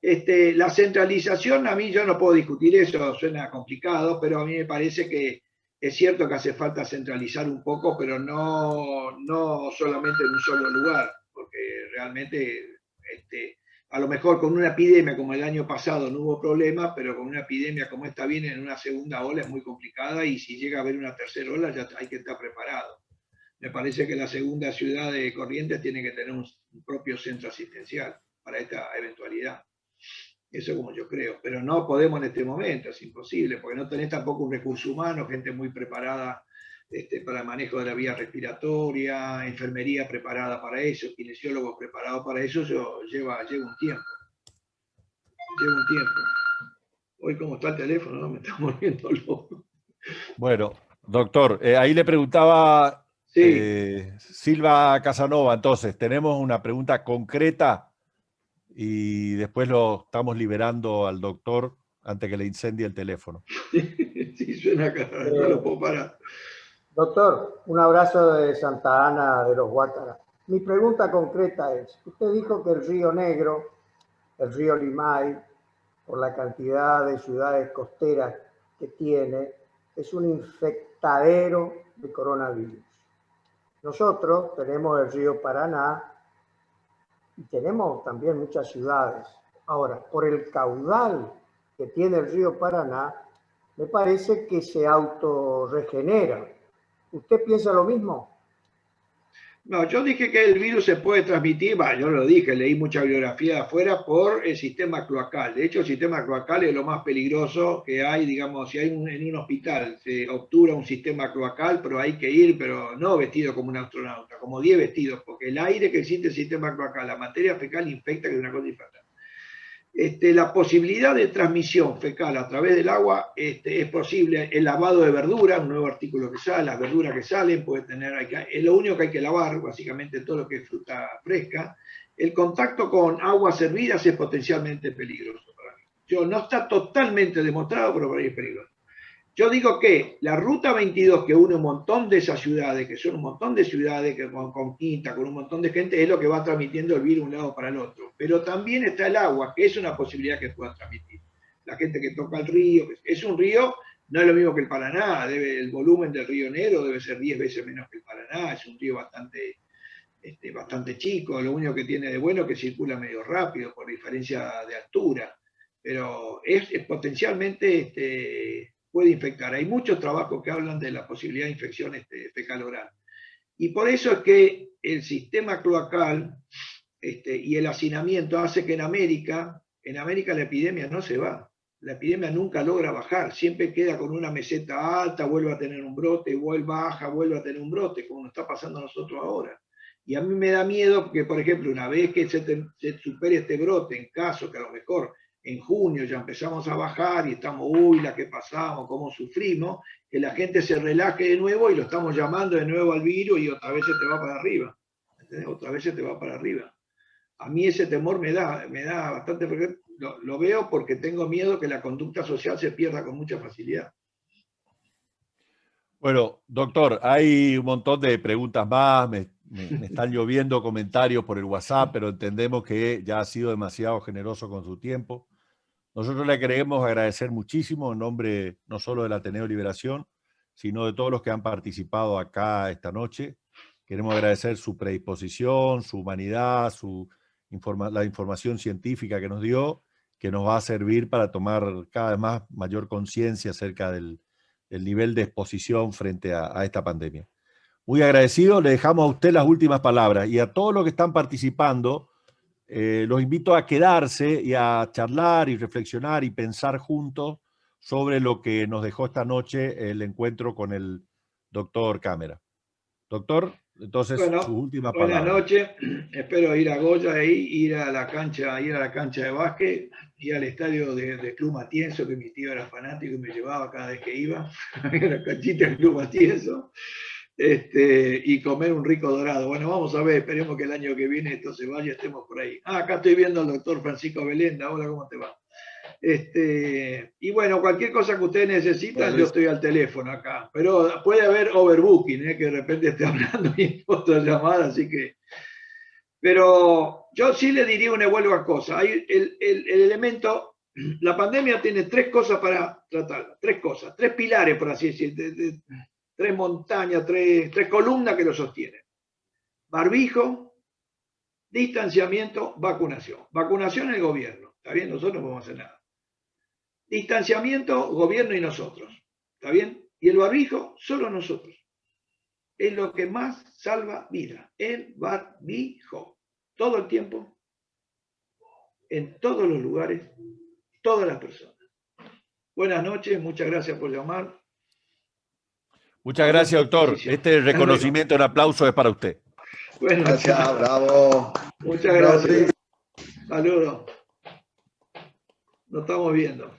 La centralización, a mí yo no puedo discutir eso, suena complicado, pero a mí me parece que es cierto que hace falta centralizar un poco, pero no solamente en un solo lugar, porque realmente a lo mejor con una epidemia como el año pasado no hubo problema, pero con una epidemia como esta viene en una segunda ola es muy complicada y si llega a haber una tercera ola ya hay que estar preparado. Me parece que la segunda ciudad de Corrientes tiene que tener un propio centro asistencial para esta eventualidad. Eso como yo creo, pero no podemos en este momento, es imposible, porque no tenés tampoco un recurso humano, gente muy preparada para el manejo de la vía respiratoria, enfermería preparada para eso, kinesiólogos preparados para eso, lleva un tiempo. Hoy como está el teléfono, ¿no? Me está volviendo loco. Bueno, doctor, ahí le preguntaba Silva Casanova, entonces, tenemos una pregunta concreta y después lo estamos liberando al doctor antes que le incendie el teléfono. Sí, suena cara, no lo puedo parar. Doctor, un abrazo de Santa Ana de los Guátaras. Mi pregunta concreta es, usted dijo que el Río Negro, el río Limay, por la cantidad de ciudades costeras que tiene, es un infectadero de coronavirus. Nosotros tenemos el río Paraná y tenemos también muchas ciudades. Ahora, por el caudal que tiene el río Paraná, me parece que se autorregenera. ¿Usted piensa lo mismo? No, yo dije que el virus se puede transmitir, yo lo dije, leí mucha bibliografía de afuera, por el sistema cloacal. De hecho, el sistema cloacal es lo más peligroso que hay, digamos, si hay en un hospital, se obtura un sistema cloacal, pero hay que ir, pero no vestido como un astronauta, como 10 vestidos, porque el aire que existe en el sistema cloacal, la materia fecal infecta, que es una cosa diferente. La posibilidad de transmisión fecal a través del agua es posible. El lavado de verduras, un nuevo artículo que sale, las verduras que salen, puede tener, es lo único que hay que lavar, básicamente todo lo que es fruta fresca. El contacto con aguas hervidas es potencialmente peligroso para mí. No está totalmente demostrado, pero para mí es peligroso. Yo digo que la ruta 22 que une un montón de esas ciudades, que son un montón de ciudades que con Quinta, con un montón de gente, es lo que va transmitiendo el virus de un lado para el otro. Pero también está el agua, que es una posibilidad que pueda transmitir. La gente que toca el río, es un río, no es lo mismo que el Paraná, el volumen del río Negro debe ser 10 veces menos que el Paraná, es un río bastante chico, lo único que tiene de bueno es que circula medio rápido por diferencia de altura, pero es potencialmente puede infectar. Hay muchos trabajos que hablan de la posibilidad de infección fecal oral. Y por eso es que el sistema cloacal y el hacinamiento hace que en América la epidemia no se va. La epidemia nunca logra bajar, siempre queda con una meseta alta, vuelve a tener un brote, baja, vuelve a tener un brote, como nos está pasando a nosotros ahora. Y a mí me da miedo que, por ejemplo, una vez que se supere este brote, en caso que a lo mejor en junio ya empezamos a bajar y estamos, la que pasamos, cómo sufrimos, que la gente se relaje de nuevo y lo estamos llamando de nuevo al virus y otra vez se te va para arriba. ¿Entendés? Otra vez se te va para arriba. A mí ese temor me da bastante, porque lo veo porque tengo miedo que la conducta social se pierda con mucha facilidad. Bueno, doctor, hay un montón de preguntas más, me están lloviendo comentarios por el WhatsApp, pero entendemos que ya ha sido demasiado generoso con su tiempo. Nosotros le queremos agradecer muchísimo en nombre no solo del Ateneo Liberación, sino de todos los que han participado acá esta noche. Queremos agradecer su predisposición, su humanidad, la información científica que nos dio que nos va a servir para tomar cada vez más mayor conciencia acerca del nivel de exposición frente a esta pandemia. Muy agradecido, le dejamos a usted las últimas palabras y a todos los que están participando, los invito a quedarse y a charlar y reflexionar y pensar juntos sobre lo que nos dejó esta noche el encuentro con el doctor Cámara. Doctor, entonces, bueno, sus últimas buenas palabras. noches, espero ir a Goya ahí, ir a la cancha de básquet, ir al estadio de Club Matienzo, que mi tío era fanático y me llevaba cada vez que iba, a la canchita del Club Matienzo. Y comer un rico dorado. Bueno, vamos a ver, esperemos que el año que viene esto se vaya, estemos por ahí. Acá estoy viendo al doctor Francisco Belenda. Hola, ¿cómo te va? Y bueno, cualquier cosa que ustedes necesitan, yo estoy al teléfono acá. Pero puede haber overbooking, que de repente esté hablando y otra llamada, así que... Pero yo sí le diría una vuelva cosa. Hay el elemento... La pandemia tiene tres cosas para tratarla. Tres cosas, tres pilares, por así decir. Tres montañas, tres columnas que lo sostienen. Barbijo, distanciamiento, vacunación. Vacunación el gobierno, ¿está bien? Nosotros no podemos hacer nada. Distanciamiento, gobierno y nosotros, ¿está bien? Y el barbijo, solo nosotros. Es lo que más salva vida, el barbijo. Todo el tiempo, en todos los lugares, todas las personas. Buenas noches, muchas gracias por llamar. Muchas gracias, doctor. Este reconocimiento, el aplauso es para usted. Bueno, gracias, bravo. Muchas gracias. Saludos. Nos estamos viendo.